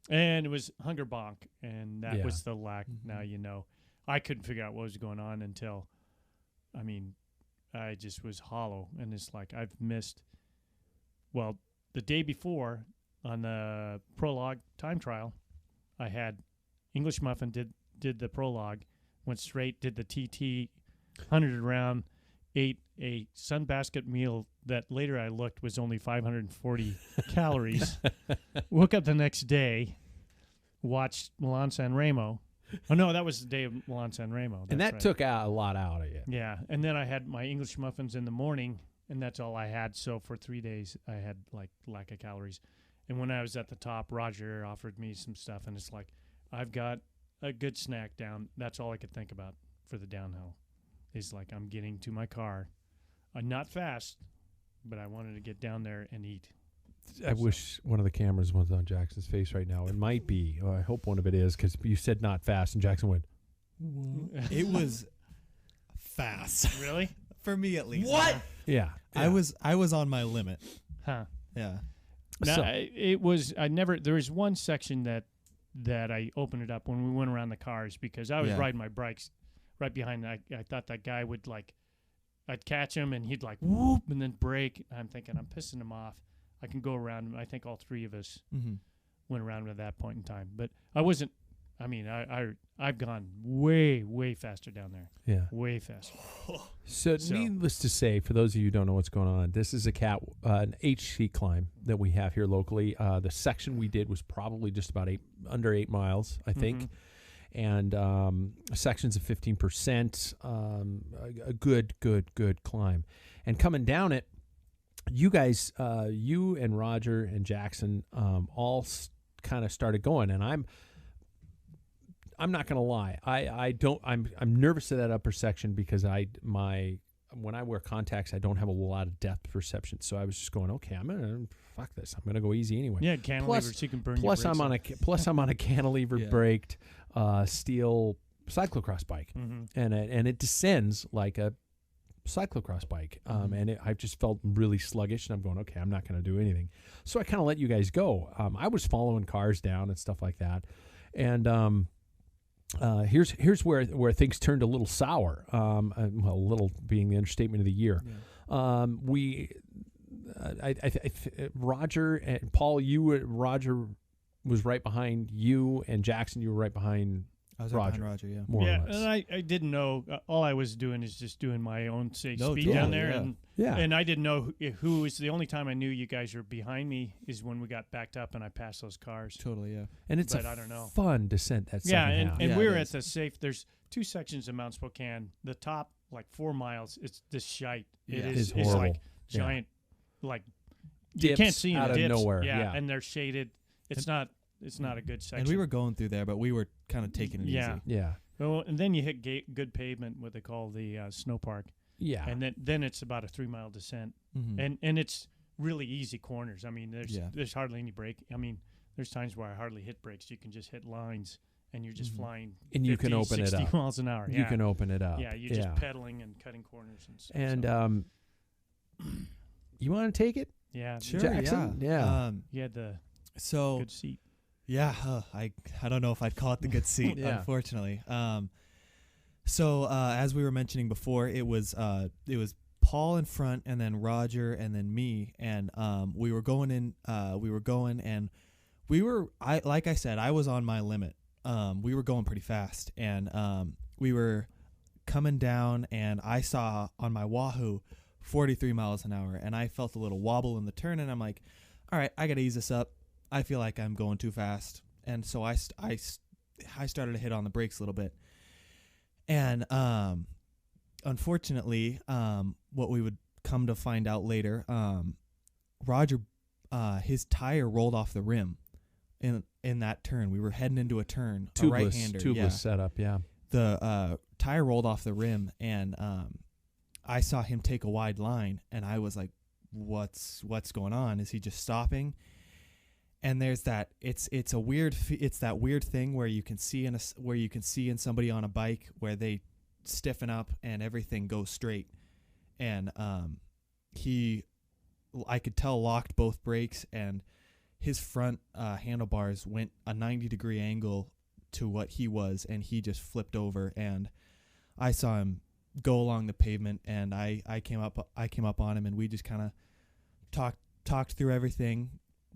And it was hunger bonk, and that was the lack. Now you know. I couldn't figure out what was going on until, I just was hollow, and it's like I've missed. Well, the day before on the prologue time trial, I had English Muffin did the prologue, went straight, did the TT, 100 around, ate a sunbasket meal that later I looked was only 540 calories. Woke up the next day, watched Milan San Remo. Oh, no, that was the day of Milan San Remo. And that took a lot out of you. Yeah, and then I had my English muffins in the morning, and that's all I had. So for 3 days, I had, lack of calories. And when I was at the top, Roger offered me some stuff, and it's like, I've got a good snack down. That's all I could think about for the downhill. Is like I'm getting to my car. Not fast, but I wanted to get down there and eat. I wish one of the cameras was on Jackson's face right now. It might be. I hope one of it is, because you said not fast, and Jackson went, "What?" It was fast. Really? For me, at least. What? Yeah. I was on my limit. Huh. Yeah. No, So- it was. There was one section that I opened it up when we went around the cars because I was riding my bikes right behind. I thought that guy would I'd catch him and he'd whoop and then brake. I'm thinking I'm pissing him off. I can go around him. I think all three of us went around at that point in time. But I wasn't. I've gone way faster down there. Yeah. Way faster. So needless to say, for those of you who don't know what's going on, this is an HC climb that we have here locally. The section we did was probably just about under 8 miles, I think. And sections of 15%, a good climb. And coming down it, you guys, you and Roger and Jackson all kind of started going, and I'm not gonna lie, I'm nervous of that upper section because when I wear contacts, I don't have a lot of depth perception. So I was just going, okay, I'm gonna fuck this. I'm gonna go easy anyway. Yeah, cantilevers, so you can burn your plus brakes I'm on a cantilever braked steel cyclocross bike, and it descends like a cyclocross bike, and I just felt really sluggish, and I'm going, okay, I'm not going to do anything. So I kind of let you guys go. I was following cars down and stuff like that, and here's where things turned a little sour. Well, a little being the understatement of the year. Roger and Paul, Roger was right behind you, and Jackson, you were right behind. I was Roger. behind Roger, yeah. More or less. and I didn't know. All I was doing is just doing my own safe speed totally, down there, yeah. and I didn't know who was. The only time I knew you guys were behind me is when we got backed up and I passed those cars. Totally, yeah. And it's I don't know. fun descent. That second half. And we were at the safe. There's 2 sections of Mount Spokane. The top 4 miles. It's this shite. Yeah. It's horrible. like giant, you Dips can't see out the of dips. nowhere. Yeah, and they're shaded. It's not a good section. And we were going through there, but we were kind of taking it easy. Yeah. Well, and then you hit good pavement, what they call the snow park. Yeah. And then it's about a 3-mile descent, and it's really easy corners. I mean, there's hardly any brake. I mean, there's times where I hardly hit brakes. You can just hit lines, and you're just flying. And you can open 60 it up. miles an hour. You can open it up. Yeah, you're just pedaling and cutting corners and stuff. And you want to take it? Yeah, Sure, Jackson? Yeah. you had the So good seat. yeah, I don't know if I'd call it the good seat, unfortunately. So as we were mentioning before, it was Paul in front, and then Roger, and then me, and we were going, and like I said, I was on my limit. We were going pretty fast, and we were coming down, and I saw on my Wahoo 43 miles an hour, and I felt a little wobble in the turn, and I'm like, all right, I got to ease this up. I feel like I'm going too fast. And so I started to hit on the brakes a little bit. And unfortunately, what we would come to find out later, Roger, his tire rolled off the rim in that turn. We were heading into a turn, a right-hander. Tubeless setup, yeah. The tire rolled off the rim, and I saw him take a wide line, and I was like, what's going on? Is he just stopping? And there's that it's that weird thing where you can see in somebody on a bike where they stiffen up and everything goes straight. And I could tell, locked both brakes, and his front handlebars went a 90-degree angle to what he was, and he just flipped over, and I saw him go along the pavement, and I came up on him, and we just kind of talked through everything,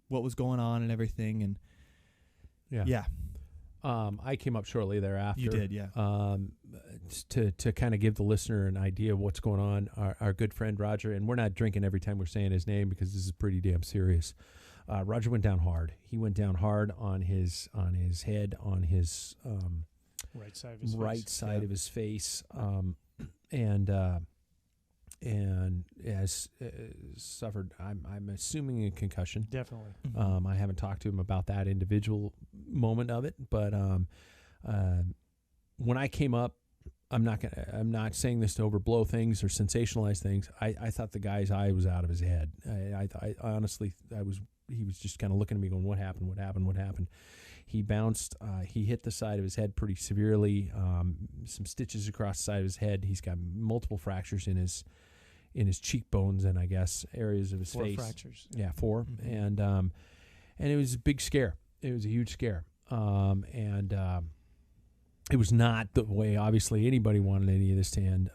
what was going on and everything, and yeah. I came up shortly thereafter. You did, yeah. To kind of give the listener an idea of what's going on, our good friend Roger, and we're not drinking every time we're saying his name because this is pretty damn serious. Roger went down hard. He went down hard on his head, on his right side of his of his face, and has suffered, I'm assuming, a concussion. Definitely. I haven't talked to him about that individual moment of it, but when I came up, I'm not saying this to overblow things or sensationalize things. I thought the guy's eye was out of his head. I honestly, he was just kind of looking at me going, what happened? He bounced. He hit the side of his head pretty severely. Some stitches across the side of his head. He's got multiple fractures in his cheekbones and I guess areas of his face. 4 fractures. Yeah, 4. Mm-hmm. And it was a big scare. It was a huge scare. It was not the way obviously anybody wanted any of this to end.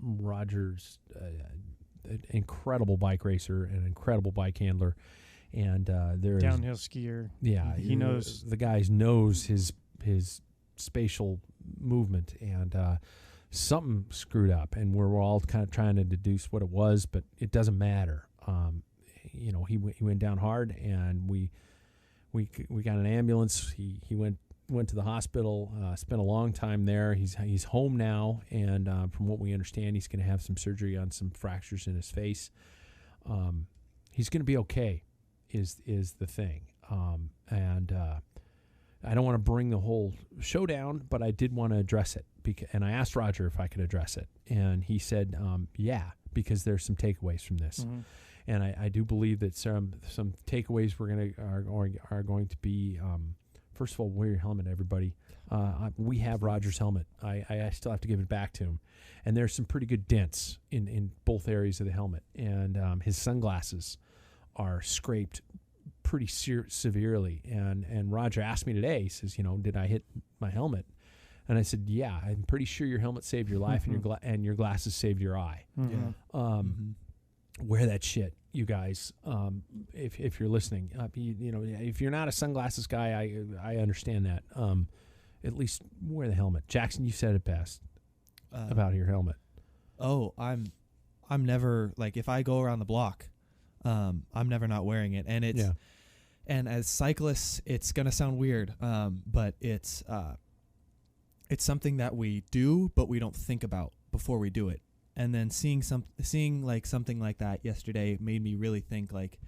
Roger's an incredible bike racer, an incredible bike handler. And there's downhill skier. Yeah, he knows. The guy knows his spatial movement, and something screwed up, and we're all kind of trying to deduce what it was, but it doesn't matter. He went down hard, and we got an ambulance. He went to the hospital. Spent a long time there. He's home now, and from what we understand, he's going to have some surgery on some fractures in his face. He's going to be okay. Is the thing, and I don't want to bring the whole show down, but I did want to address it, and I asked Roger if I could address it, and he said, yeah, because there's some takeaways from this, and I do believe that some takeaways are going to be, first of all, wear your helmet, everybody. We have Roger's helmet. I still have to give it back to him, and there's some pretty good dents in both areas of the helmet, and his sunglasses are scraped pretty severely, and Roger asked me today, he says, did I hit my helmet? And I said, yeah, I'm pretty sure your helmet saved your life, and your glasses saved your eye. Wear that shit, you guys. If you're listening, if you're not a sunglasses guy, I understand that. At least wear the helmet. Jackson, you said it best about your helmet. Oh, I'm never, like, if I go around the block, I'm never not wearing it, and it's and as cyclists, it's gonna sound weird, but it's something that we do, but we don't think about before we do it. And then seeing like something like that yesterday made me really think, like,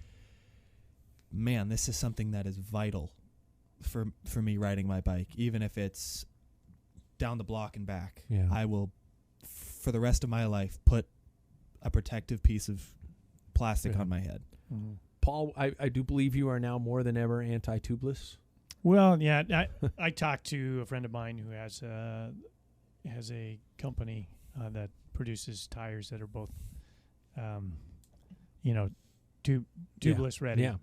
man, this is something that is vital for me riding my bike, even if it's down the block and back. Yeah. I will, for the rest of my life, put a protective piece of plastic on my head. Paul, I do believe you are now more than ever anti-tubeless. Well, yeah, I talked to a friend of mine who has a company that produces tires that are both, tubeless ready. Yeah.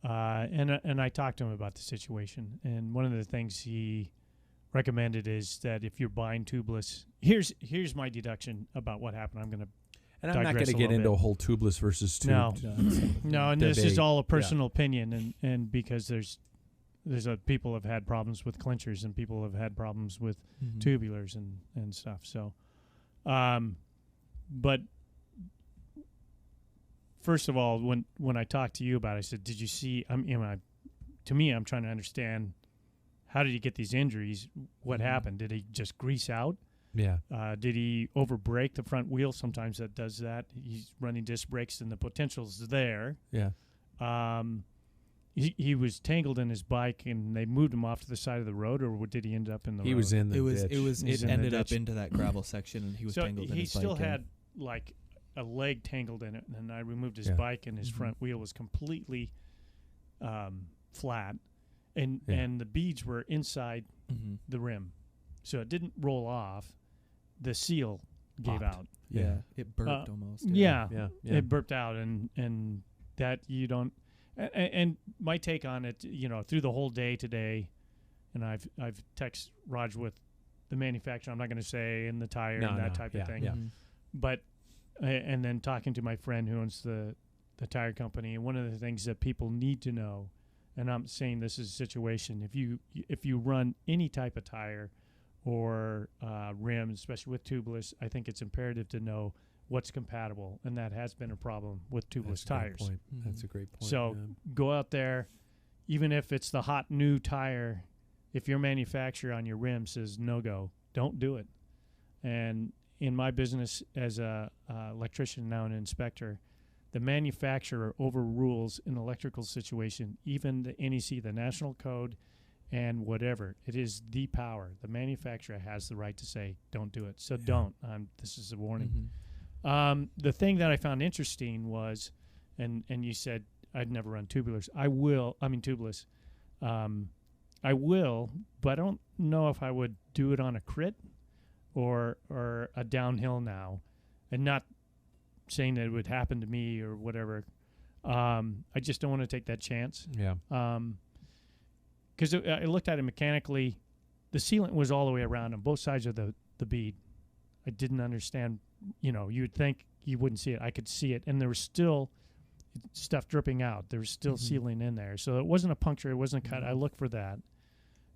And I talked to him about the situation, and one of the things he recommended is that if you're buying tubeless, here's my deduction about what happened. I'm not going to get into a whole tubeless versus tube. No, and this is all a personal opinion, and because there's people have had problems with clinchers, and people have had problems with tubulars and stuff. So, but first of all, when I talked to you about it, I said, did you see, to me, I'm trying to understand, how did he get these injuries? What happened? Did he just grease out? Yeah. Did he overbrake the front wheel? Sometimes that does that. He's running disc brakes, and the potential's there. Yeah. He was tangled in his bike, and they moved him off to the side of the road, or did he end up in the road? He was in the ditch. It ended up into that gravel section, and he was tangled in his bike. He still had like a leg tangled in it, and I removed his bike, and his front wheel was completely flat, and the beads were inside the rim, so it didn't roll off. The seal gave out. Yeah, it burped almost. Yeah, it burped out, and that you don't. And my take on it, through the whole day today, and I've texted Raj with the manufacturer. I'm not going to say in the tire and that type of thing. Yeah. But and then talking to my friend who owns the tire company, and one of the things that people need to know, and I'm saying this is a situation, if you run any type of tire or rim, especially with tubeless, I think it's imperative to know what's compatible, and that has been a problem with tubeless tires. That's a great point. So go out there, even if it's the hot new tire, if your manufacturer on your rim says no go, don't do it. And in my business as a electrician, now an inspector, the manufacturer overrules an electrical situation, even the NEC, the national code, and whatever. It is the power. The manufacturer has the right to say, don't do it. So don't. This is a warning. The thing that I found interesting was, and you said I'd never run tubulars. Tubeless. I will, but I don't know if I would do it on a crit or a downhill now, and not saying that it would happen to me or whatever. I just don't want to take that chance. Yeah. Because I looked at it mechanically, the sealant was all the way around on both sides of the bead. I didn't understand. You would think you wouldn't see it. I could see it, and there was still stuff dripping out. There was still sealing in there. So it wasn't a puncture. It wasn't a cut. I looked for that.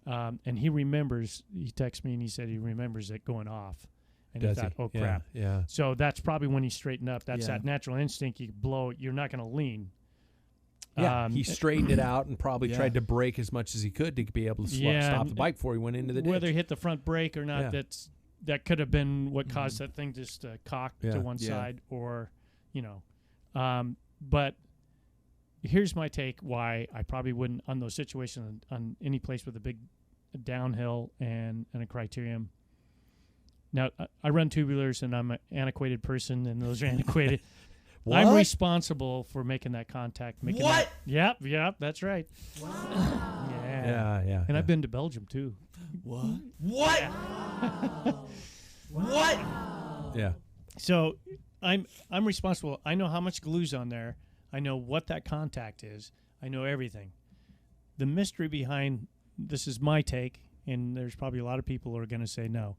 And he remembers. He texted me, and he said he remembers it going off. And he thought, oh, crap. Yeah. So that's probably when he straightened up. That's that natural instinct. You blow it. You're not going to lean. Yeah, he straightened it out and probably tried to brake as much as he could to be able to stop the bike before he went into the ditch. Whether he hit the front brake or not, that could have been what caused that thing just to cock to one side, or, but here's my take why I probably wouldn't on those situations on any place with a big downhill and a criterium. Now, I run tubulars, and I'm an antiquated person, and those are antiquated. What? I'm responsible for making that contact. What? Yep, that's right. Wow. Yeah. And I've been to Belgium, too. What? What? What? Yeah. So I'm responsible. I know how much glue's on there. I know what that contact is. I know everything. The mystery behind this is my take, and there's probably a lot of people who are going to say no.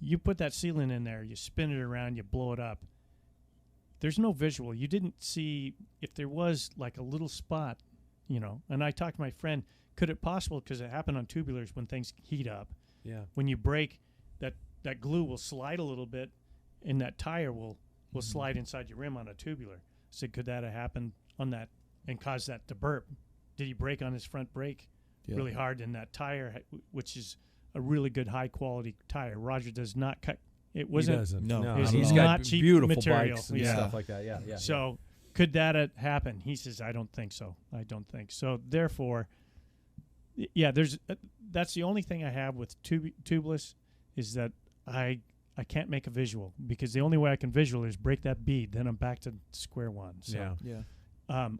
You put that sealant in there, you spin it around, you blow it up. There's no visual. You didn't see if there was like a little spot, And I talked to my friend, could it possible, because it happened on tubulars when things heat up. Yeah. When you brake, that glue will slide a little bit, and that tire will slide inside your rim on a tubular. I said, could that have happened on that and caused that to burp? Did he brake on his front brake really hard, and that tire, which is a really good high-quality tire, Roger does not cut. It wasn't. He doesn't. No. He's got not cheap beautiful material. bikes and stuff like that. Yeah. So could that have happened? He says, I don't think so. So therefore, that's the only thing I have with tubeless is that I can't make a visual, because the only way I can visual is break that bead. Then I'm back to square one. So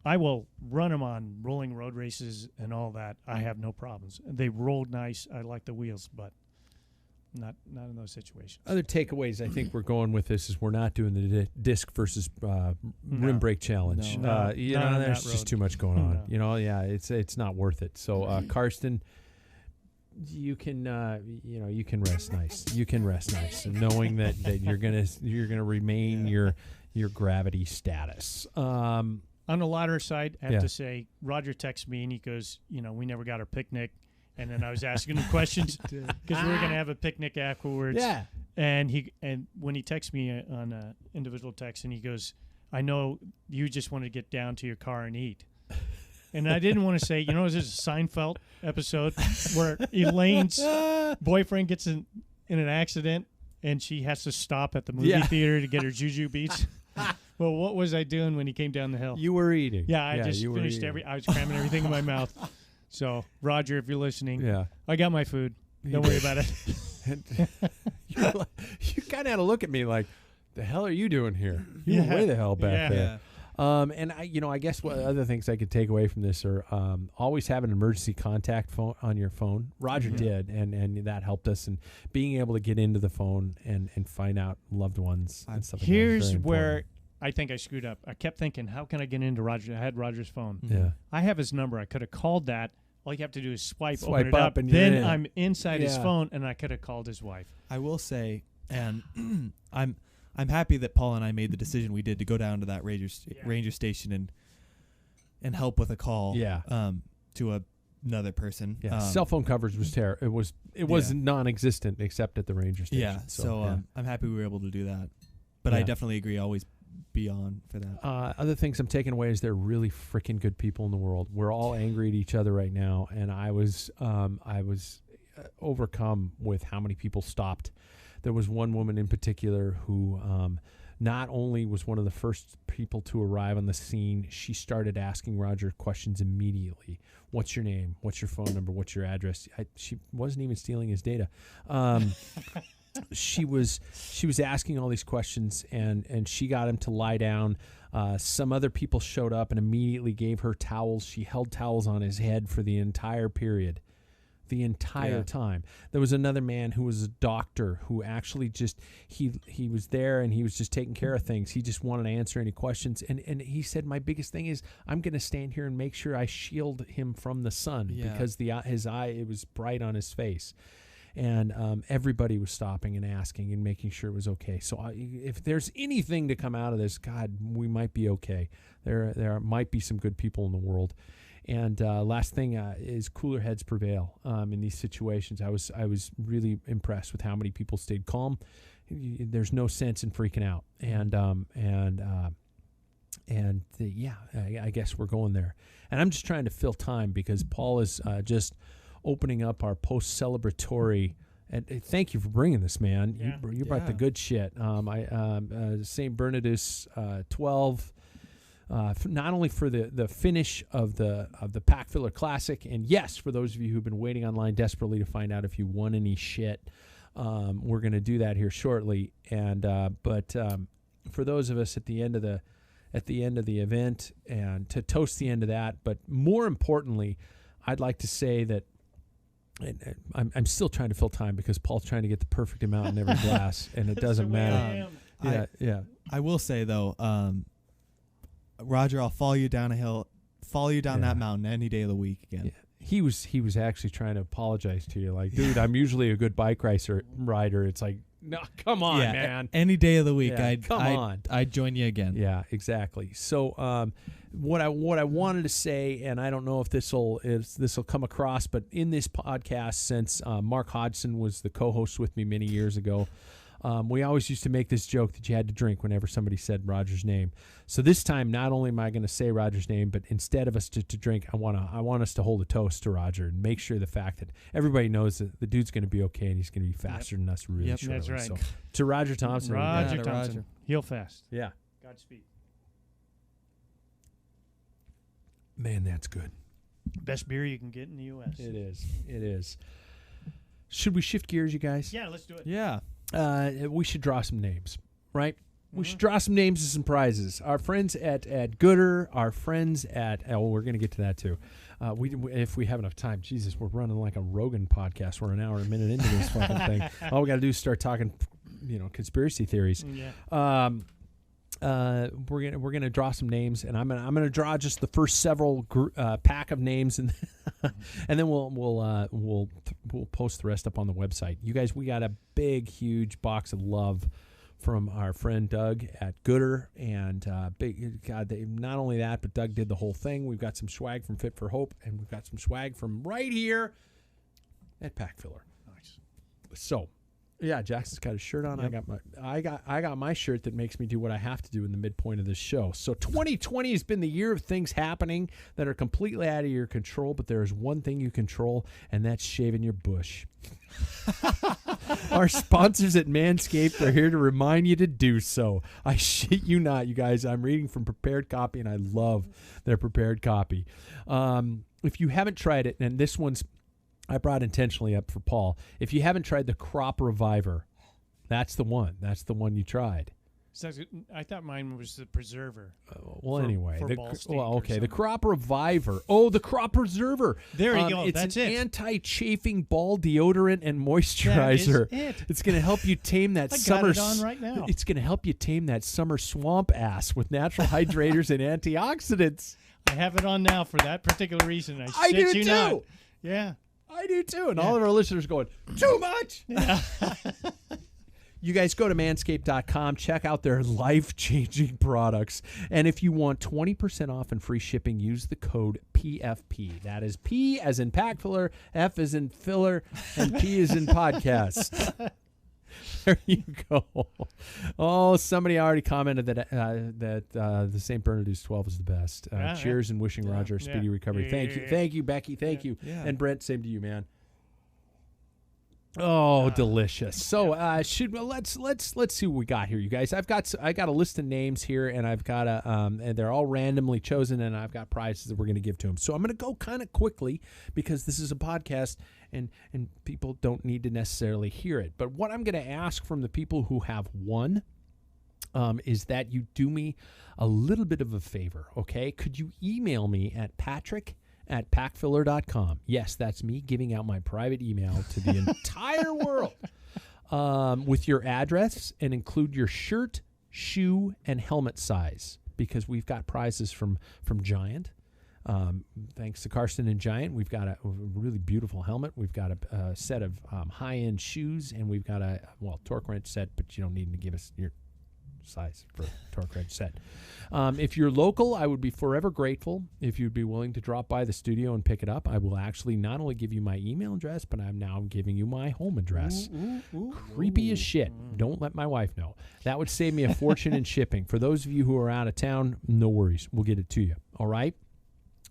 I will run them on rolling road races and all that. I have no problems. They rolled nice. I like the wheels, but not in those situations. Other takeaways I think we're going with this is we're not doing the disc versus rim brake challenge. There's just too much going on. No. It's not worth it. So Karsten, you can rest nice. You can rest nice, and knowing that you're gonna remain your gravity status. On the latter side, I have Yeah. to say, Roger texts me and he goes, we never got our picnic. And then I was asking him questions because we were going to have a picnic afterwards. Yeah. And when he texts me on an individual text and he goes, I know you just want to get down to your car and eat. And I didn't want to say, is this a Seinfeld episode where Elaine's boyfriend gets in an accident and she has to stop at the movie theater to get her juju beats? Well, what was I doing when he came down the hill? You were eating. Yeah, I just finished I was cramming everything in my mouth. So, Roger, if you're listening, I got my food. Don't worry about it. You kind of had to look at me like, the hell are you doing here? You were way the hell back there. And I guess what other things I could take away from this are always have an emergency contact phone on your phone. Roger did, and that helped us, and being able to get into the phone and find out loved ones and stuff like that. Here's where I think I screwed up. I kept thinking, how can I get into Roger? I had Roger's phone. Yeah. I have his number. I could have called that. All you have to do is swipe Swipe open it up, and then you're in. I'm inside his phone, and I could have called his wife. I will say, and I'm happy that Paul and I made the decision we did to go down to that ranger station and help with a call. To another person. Yeah. Cell phone coverage was terrible. It was non-existent except at the ranger station. Yeah. So I'm happy we were able to do that. But I definitely agree. Always be on for that. Other things I'm taking away is they're really freaking good people in the world. We're all angry at each other right now, and I was overcome with how many people stopped. There was one woman in particular who not only was one of the first people to arrive on the scene, she started asking Roger questions immediately. What's your name? What's your phone number? What's your address? She wasn't even stealing his data. She was asking all these questions, and she got him to lie down. Some other people showed up and immediately gave her towels. She held towels on his head for the entire period. The entire time. There was another man who was a doctor who actually just he was there and he was just taking care of things. He just wanted to answer any questions, and he said, my biggest thing is I'm going to stand here and make sure I shield him from the sun because his eye, it was bright on his face. And everybody was stopping and asking and making sure it was okay. So if there's anything to come out of this, God, we might be okay. There might be some good people in the world. And last thing is cooler heads prevail in these situations. I was really impressed with how many people stayed calm. There's no sense in freaking out. I guess we're going there. And I'm just trying to fill time because Paul is just opening up our post-celebratory. And thank you for bringing this, man. Yeah. You brought the good shit. St. Bernardus 12. Not only for the finish of the Packfiller Classic, and yes, for those of you who've been waiting online desperately to find out if you won any shit, we're going to do that here shortly. And but for those of us at the end of the event, and to toast the end of that, but more importantly, I'd like to say that. I'm still trying to fill time because Paul's trying to get the perfect amount in every glass, and it doesn't matter. I will say though. Roger, I'll follow you down that mountain any day of the week again. Yeah. He was actually trying to apologize to you, like, dude, I'm usually a good bike rider. It's like, no, come on, man. Any day of the week, Yeah, I'd join you again. Yeah, exactly. So, what I wanted to say, and I don't know if this will come across, but in this podcast, since Mark Hodgson was the co-host with me many years ago. We always used to make this joke that you had to drink whenever somebody said Roger's name. So this time, not only am I going to say Roger's name, but instead of us to drink, I want us to hold a toast to Roger and make sure the fact that everybody knows that the dude's going to be okay and he's going to be faster than us really shortly. That's right. So, to Roger Thompson. Roger Thompson. Roger. Heal fast. Yeah. Godspeed. Man, that's good. Best beer you can get in the U.S. It is. It is. Should we shift gears, you guys? Yeah, let's do it. Yeah. We should draw some names, right? We should draw some names and some prizes. Our friends at Gooder, our friends at we're going to get to that too. If we have enough time, Jesus, we're running like a Rogan podcast. We're an hour and a minute into this fucking thing. All we got to do is start talking, conspiracy theories. Yeah. We're gonna draw some names, and I'm gonna draw just the first several pack of names, and and then we'll post the rest up on the website. You guys, we got a big, huge box of love from our friend Doug at Gooder, and not only that, but Doug did the whole thing. We've got some swag from Fit for Hope, and we've got some swag from right here at Packfiller. Nice. So, yeah, Jackson's got his shirt on. Yep. I got my shirt that makes me do what I have to do in the midpoint of this show. So 2020 has been the year of things happening that are completely out of your control, but there is one thing you control, and that's shaving your bush. Our sponsors at Manscaped are here to remind you to do so. I shit you not, you guys. I'm reading from Prepared Copy, and I love their Prepared Copy. If you haven't tried it, and this one's I brought intentionally up for Paul. If you haven't tried the Crop Reviver, that's the one. That's the one you tried. So I thought mine was the preserver. Anyway. The the Crop Reviver. Oh, the Crop Preserver. There you go. It's an anti-chafing ball deodorant and moisturizer. That is it. It's going to help you tame that I summer. got it on right now. It's going to help you tame that summer swamp ass with natural hydrators and antioxidants. I have it on now for that particular reason. I do you too. Not. Yeah. I do too. And all of our listeners are going, too much. Yeah. You guys go to manscaped.com, check out their life-changing products. And if you want 20% off and free shipping, use the code PFP. That is P as in Packfiller, F as in filler, and P as in podcast. There you go. Oh, somebody already commented that the St. Bernardus 12 is the best. Cheers and wishing Roger a speedy recovery. Thank you, Becky. Thank you. Yeah. And Brent, same to you, man. Oh, delicious. So, let's see what we got here, you guys. I got a list of names here, and I've got and they're all randomly chosen, and I've got prizes that we're going to give to them. So I'm going to go kind of quickly because this is a podcast, and people don't need to necessarily hear it. But what I'm going to ask from the people who have won is that you do me a little bit of a favor, okay? Could you email me at patrick@packfiller.com. Yes, that's me giving out my private email to the entire world with your address, and include your shirt, shoe, and helmet size, because we've got prizes from Giant. Thanks to Karsten and Giant, we've got a really beautiful helmet. We've got a set of high-end shoes, and we've got a torque wrench set, but you don't need to give us your size for torque wrench set. If you're local, I would be forever grateful if you'd be willing to drop by the studio and pick it up. I will actually not only give you my email address, but I'm now giving you my home address. Creepy as shit. Don't let my wife know. That would save me a fortune in shipping. For those of you who are out of town, no worries. We'll get it to you. All right?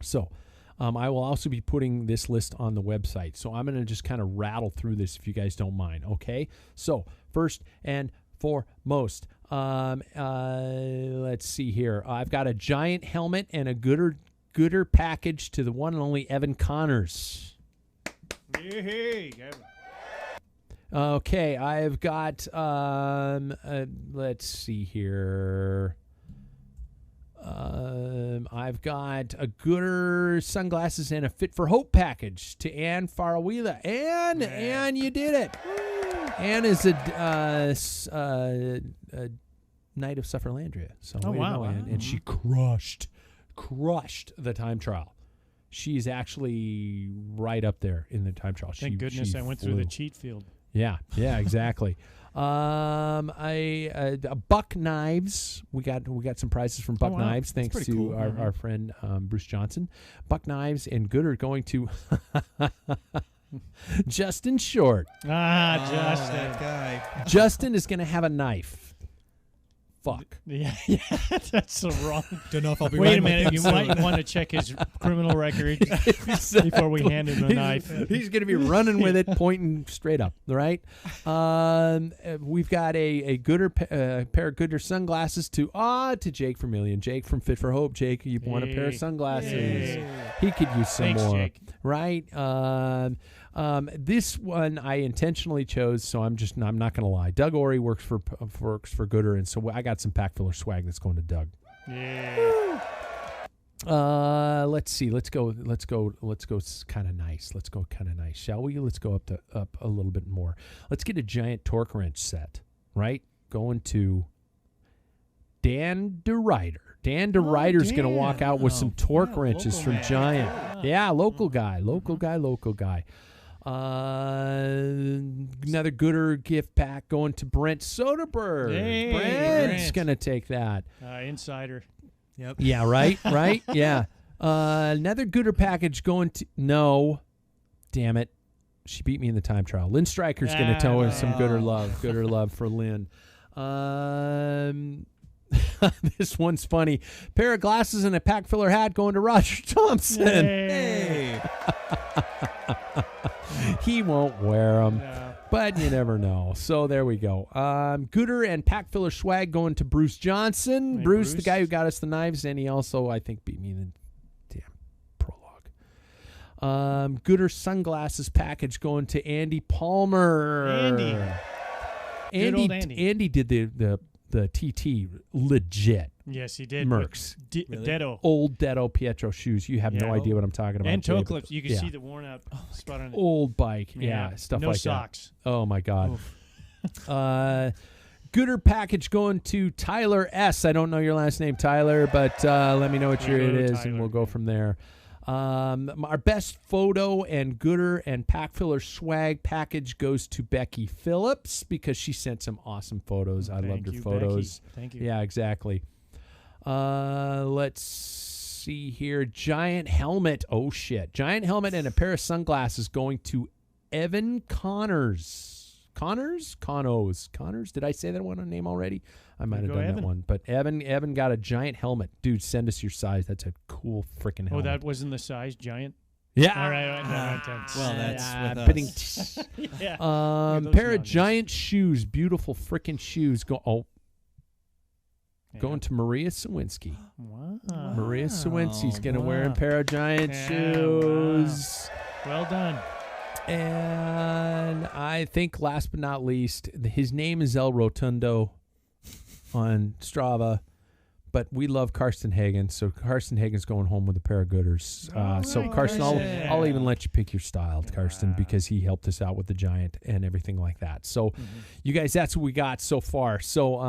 So I will also be putting this list on the website. So I'm going to just kind of rattle through this if you guys don't mind. Okay? So first and foremost, let's see here. I've got a Giant helmet and a Gooder package to the one and only Evan Connors. Hey, Okay, I've got let's see here. I've got a Gooder sunglasses and a Fit for Hope package to Ann Farawila. Ann, you did it. Ann is a Knight of Sufferlandria. So wow. Ann. And she crushed the time trial. She's actually right up there in the time trial. Thank goodness I went through the cheat field. Yeah, exactly. A Buck Knives. We got some prizes from Buck Knives, thanks to cool. our friend Bruce Johnson. Buck Knives and Gooder going to Justin Short. Justin. That guy. Justin is going to have a knife. Fuck. Yeah, that's so wrong. Don't know if I'll be Wait right a minute, with you him might soon. want to check his criminal record before we hand him the knife. He's going to be running with it, pointing straight up. All right. We've got a Gooder pair of Gooder sunglasses to Jake Vermillion. Jake from Fit for Hope. Jake, you want a pair of sunglasses? Hey. He could use some Thanks, more. Jake. Right. This one I intentionally chose, so I'm not going to lie. Doug Ori works for Gooder, and so I got some Packfiller swag that's going to Doug. Yeah. Let's see. Let's go kind of nice. Let's go kind of nice, shall we? Let's go up a little bit more. Let's get a Giant torque wrench set, right? Going to Dan DeRuyter. Dan DeRuyter's going to walk out with some torque wrenches from Giant. Yeah, local guy. Not Another Gooder gift pack going to Brent Soderberg. Hey, Brent's Brent. going to take that. Insider. Yep. Yeah, right? Yeah. Another Gooder package going to... No. Damn it. She beat me in the time trial. Lynn Stryker's going to tow us some Gooder love. Gooder love for Lynn. This one's funny. Pair of glasses and a Packfiller hat going to Roger Thompson. Hey. He won't wear them, No. but you never know. So there we go. Gooder and Packfiller swag going to Bruce Johnson. Hey, Bruce, the Bruce. guy who got us the knives, and he also, I think, beat me in the damn prologue. Gooder sunglasses package going to Andy Palmer. Good old Andy. Andy did the TT legit. Yes, he did. Mercs. Really? Detto. Old Detto Pietro shoes. You have no Yeah. idea what I'm talking about. And toe Jay, but- clips. You can yeah. see the worn out spot on it. Old bike. Yeah, stuff no like socks. that. Oh, my God. Gooder package going to Tyler S. I don't know your last name, Tyler, but let me know what Yeah, year go it to is, and Tyler. we'll go from there. Our best photo and Gooder and Packfiller swag package goes to Becky Phillips because she sent some awesome photos. I loved her you, photos. Becky. Thank you. Yeah, exactly. Let's see here. Giant helmet. Oh, shit. Giant helmet and a pair of sunglasses going to Evan Connors. Connors? Did I say that one name already? I might have Go done Evan. that one. But Evan got a giant helmet. Dude, send us your size. That's a cool freaking helmet. Oh, that wasn't the size giant? Yeah. All right. Well, that's with bidding us. Yeah. those pair of nuggets. giant shoes. Beautiful freaking shoes. Going to Maria Sawinski. Wow. Maria Sawinski's going to wear a Wow. pair of giant Yeah, shoes. Well done. And I think last but not least, his name is El Rotundo on Strava, but we love Karsten Hagen, so Karsten Hagen's going home with a pair of Gooders. So right, Karsten, Karsten. I'll even let you pick your style, Karsten, Wow. because he helped us out with the Giant and everything like that. So you guys, that's what we got so far. So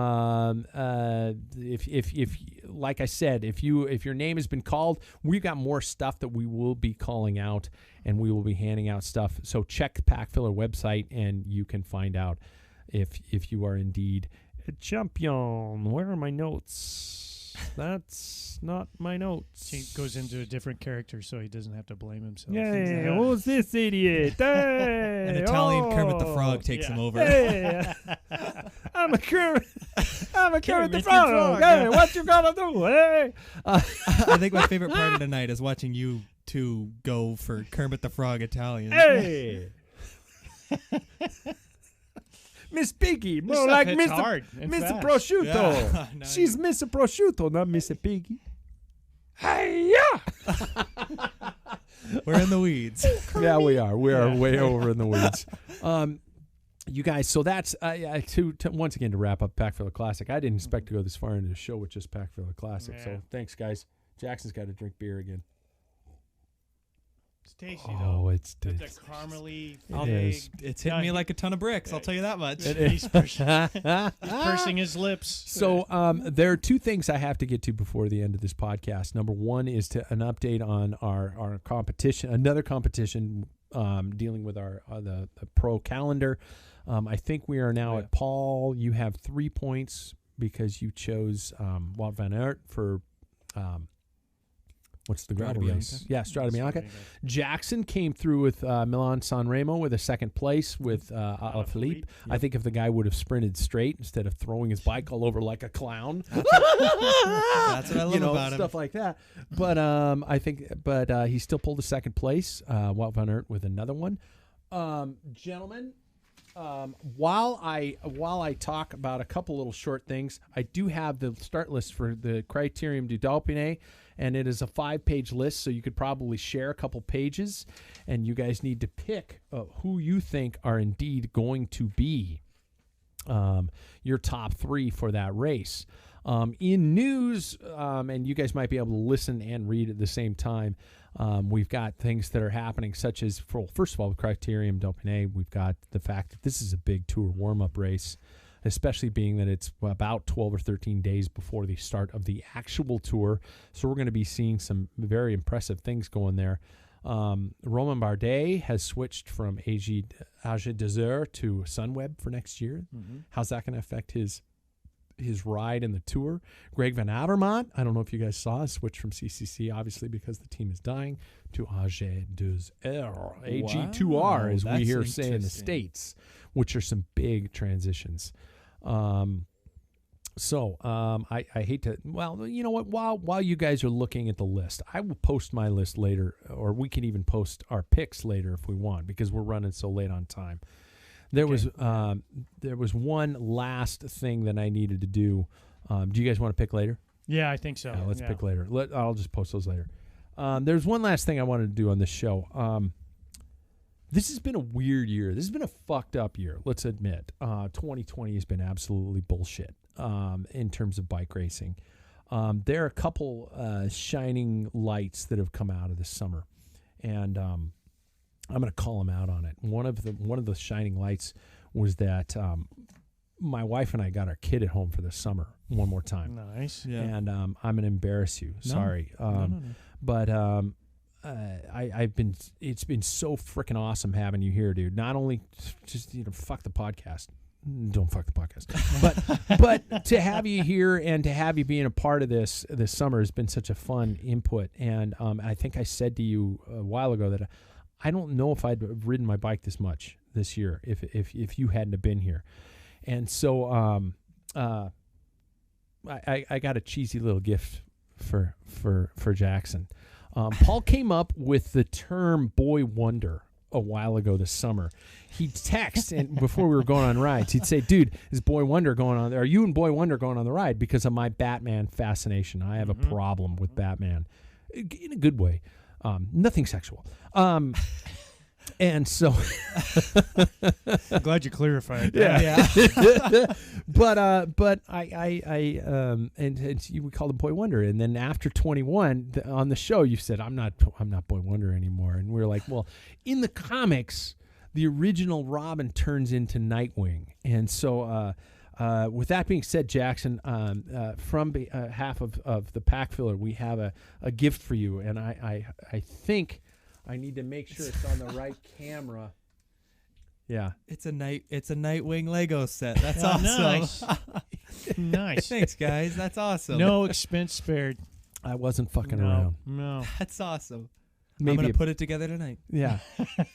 if like I said, if your name has been called, we've got more stuff that we will be calling out, and we will be handing out stuff. So check the Packfiller website, and you can find out if you are indeed a champion. Where are my notes? That's not my notes. He goes into a different character so he doesn't have to blame himself. Yeah, who's this idiot? Hey, An Italian Kermit the Frog takes him over. Hey, I'm a Kermit the the Frog. Frog. Hey, what you gonna do? Hey, I think my favorite part of the night is watching you two go for Kermit the Frog Italian. hey. Miss Piggy, This more stuff like hits Mr. hard and Mr. fast. Prosciutto. Yeah, I know. She's Mr. Prosciutto, not Mr. Piggy. Hey, yeah. We're in the weeds. Yeah, we are. We are way over in the weeds. You guys, so that's to once again to wrap up Packfiller Classic. I didn't expect to go this far into the show with just Packfiller Classic. So Yeah. thanks, guys. Jackson's got to drink beer again. It's tasty, Oh, though. it's With tasty. the caramely, It is. It's hitting me like a ton of bricks, I'll tell you that much. He's pursing his lips. So there are two things I have to get to before the end of this podcast. Number one is an update on our competition, another competition dealing with our the pro calendar. I think we are now at Paul. You have 3 points because you chose Wout van Aert for what's the gravel Strade race? Bianca. Yeah, Strade Bianca. Jackson came through with Milan San Remo with a second place with Alaphilippe. I think if the guy would have sprinted straight instead of throwing his bike all over like a clown, That's what I love about him. stuff like that. But I think, he still pulled a second place. Wout van Aert with another one. Gentlemen, while I talk about a couple little short things, I do have the start list for the Criterium du Dauphiné, and it is a 5-page list, so you could probably share a couple pages, and you guys need to pick who you think are indeed going to be your top 3 for that race. In news, and you guys might be able to listen and read at the same time, we've got things that are happening, such as, first of all, with Criterium Dauphiné, we've got the fact that this is a big tour warm-up race, especially being that it's about 12 or 13 days before the start of the actual tour. So we're going to be seeing some very impressive things going there. Romain Bardet has switched from AG Desert to Sunweb for next year. Mm-hmm. How's that going to affect his ride in the Tour? Greg Van Avermaet, I don't know if you guys saw, switch from CCC, obviously because the team is dying, to AG Desert, AG2R, as we hear say in the States, which are some big transitions. So I hate to, well, you know what, while you guys are looking at the list, I will post my list later, or we can even post our picks later if we want, because we're running so late on time. There was one last thing that I needed to do. Do you guys want to pick later? Yeah, I think so. Yeah, let's pick later. I'll just post those later. There's one last thing I wanted to do on this show. This has been a weird year. This has been a fucked up year, let's admit. 2020 has been absolutely bullshit in terms of bike racing. There are a couple shining lights that have come out of this summer, and I'm going to call them out on it. One of the shining lights was that my wife and I got our kid at home for the summer one more time. Nice. Yeah. And I'm going to embarrass you. Sorry. No. But it's been so freaking awesome having you here, dude. Not only just, fuck the podcast. Don't fuck the podcast. but to have you here and to have you being a part of this summer has been such a fun input. And I think I said to you a while ago that I don't know if I'd have ridden my bike this much this year if you hadn't have been here. And so I got a cheesy little gift for Jackson. Paul came up with the term boy wonder a while ago this summer. He'd text, and before we were going on rides, he'd say, dude, is Boy Wonder going on there? Are you and Boy Wonder going on the ride? Because of my Batman fascination. I have a problem with Batman in a good way. Nothing sexual. And so I'm glad you clarified that. Yeah. But we called him Boy Wonder, and then after 21 on the show, you said I'm not Boy Wonder anymore, and we were like, well, in the comics, the original Robin turns into Nightwing, and so with that being said, Jackson, from behalf of the Packfiller, we have a gift for you, and I think I need to make sure it's on the right camera. Yeah. It's a Nightwing Lego set. That's awesome. Nice. Nice. Thanks, guys. That's awesome. No expense spared. I wasn't fucking around. No. That's awesome. Maybe I'm going to put it together tonight. Yeah.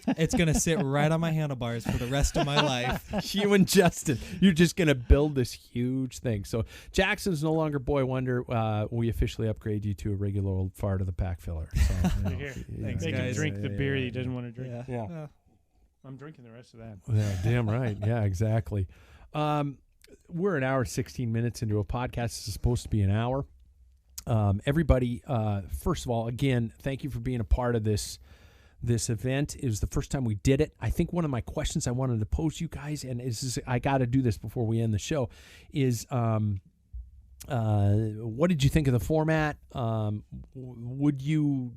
It's going to sit right on my handlebars for the rest of my life. You and Justin, you're just going to build this huge thing. So Jackson's no longer Boy Wonder. We officially upgrade you to a regular old fart of the Packfiller. So, Here. Thanks, They can guys. drink the beer he doesn't want to drink. Yeah. I'm drinking the rest of that. Yeah, damn right. Yeah, exactly. We're an hour, 16 minutes into a podcast. This is supposed to be an hour. Everybody, first of all, again, thank you for being a part of this event. It was the first time we did it. I think one of my questions I wanted to pose you guys, and I got to do this before we end the show, is what did you think of the format? Would you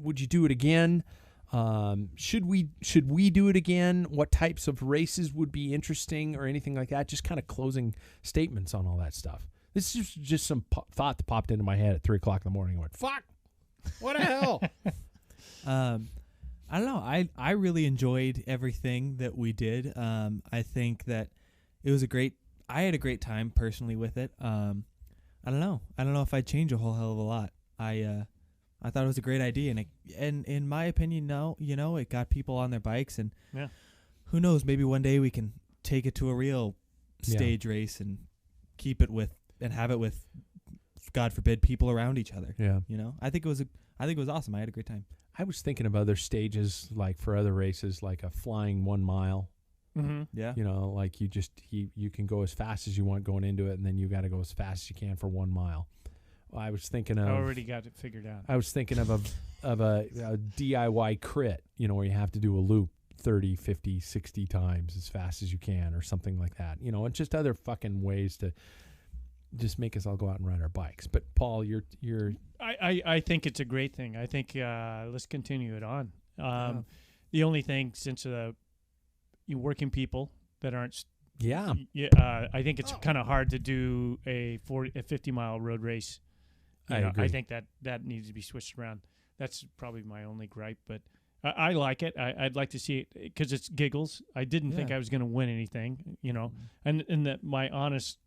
do it again? Should we do it again? What types of races would be interesting or anything like that? Just kind of closing statements on all that stuff. This is just some thought that popped into my head at 3:00 in the morning. I went, fuck, what the hell? I don't know. I really enjoyed everything that we did. I think that it was I had a great time personally with it. I don't know. I don't know if I'd change a whole hell of a lot. I thought it was a great idea, and in my opinion, it got people on their bikes, and who knows, maybe one day we can take it to a real stage race and keep it with. And have it with, God forbid, people around each other. Yeah, I think it was awesome. I had a great time. I was thinking of other stages, like for other races, like a flying 1 mile. Mm-hmm. Yeah, like you can go as fast as you want going into it, and then you got to go as fast as you can for 1 mile. I was thinking of. I already got it figured out. I was thinking of a DIY crit, where you have to do a loop 30, 50, 60 times as fast as you can, or something like that. And just other fucking ways to. Just make us all go out and ride our bikes. But Paul, you're. I think it's a great thing. I think let's continue it on. The only thing, since you working people that aren't. Yeah. I think it's kind of hard to do a 50-mile road race. I agree. I think that needs to be switched around. That's probably my only gripe, but I like it. I'd like to see it because it's giggles. I didn't think I was going to win anything, and that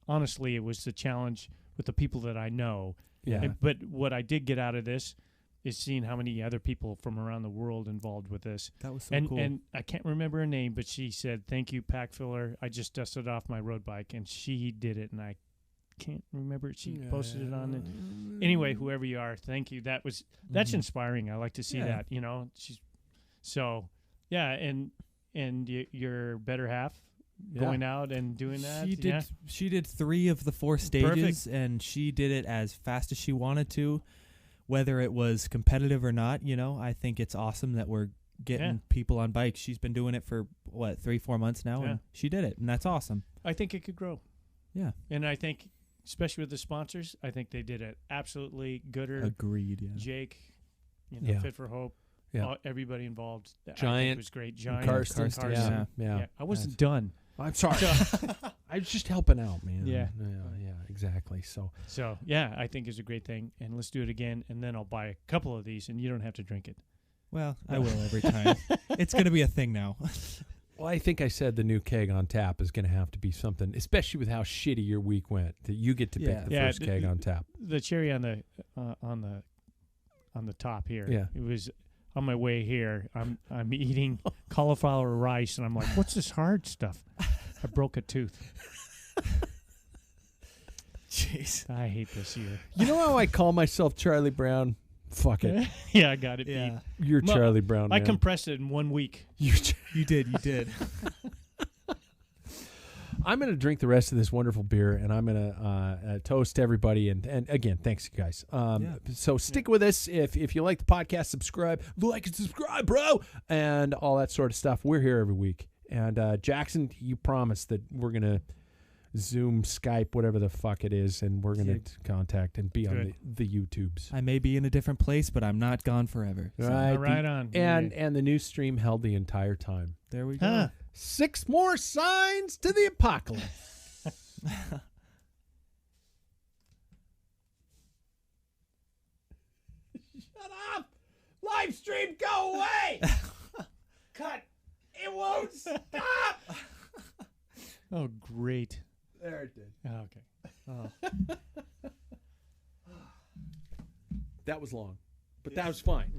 honestly, it was the challenge with the people that I know. Yeah. But what I did get out of this is seeing how many other people from around the world involved with this. That was so cool. And I can't remember her name, but she said, "Thank you, Packfiller. I just dusted off my road bike," and she did it, and I can't remember. She posted it on it. Anyway, whoever you are, thank you. That's inspiring. I like to see that. And your better half going out and doing that. She did 3 of the 4 stages, and she did it as fast as she wanted to, whether it was competitive or not. I think it's awesome that we're getting people on bikes. She's been doing it for 3-4 months now, and she did it, and that's awesome. I think it could grow. Yeah, and I think, especially with the sponsors, I think they did it absolutely gooder. Agreed. Yeah. Jake, Fit for Hope. Yeah. Everybody involved. Giant. I think it was great. Giant. Karsten. Yeah. I wasn't done. I'm sorry. I was just helping out, man. Yeah, exactly. So I think it's a great thing, and let's do it again, and then I'll buy a couple of these, and you don't have to drink it. Well, I will every time. It's going to be a thing now. Well, I think I said the new keg on tap is going to have to be something, especially with how shitty your week went, that you get to pick the first keg on tap. The cherry on the top here. Yeah. It was on my way here. I'm eating cauliflower rice, and I'm like, what's this hard stuff? I broke a tooth. Jeez. I hate this year. You know how I call myself Charlie Brown? Fuck it. Yeah, I got it beat. You're Charlie Brown, man. I compressed it in 1 week. You did. I'm going to drink the rest of this wonderful beer, and I'm going to toast everybody. And again, thanks, you guys. So stick with us. If you like the podcast, subscribe. Like and subscribe, bro. And all that sort of stuff. We're here every week. And Jackson, you promised that we're going to Zoom, Skype, whatever the fuck it is, and we're going to contact and be on the YouTubes. I may be in a different place, but I'm not gone forever. So. Right on. And the new stream held the entire time. There we go. 6 more signs to the apocalypse. Shut up! Live stream, go away! Cut! It won't stop! Oh, great. There it did. Okay. That was long, but that was fine. Yeah.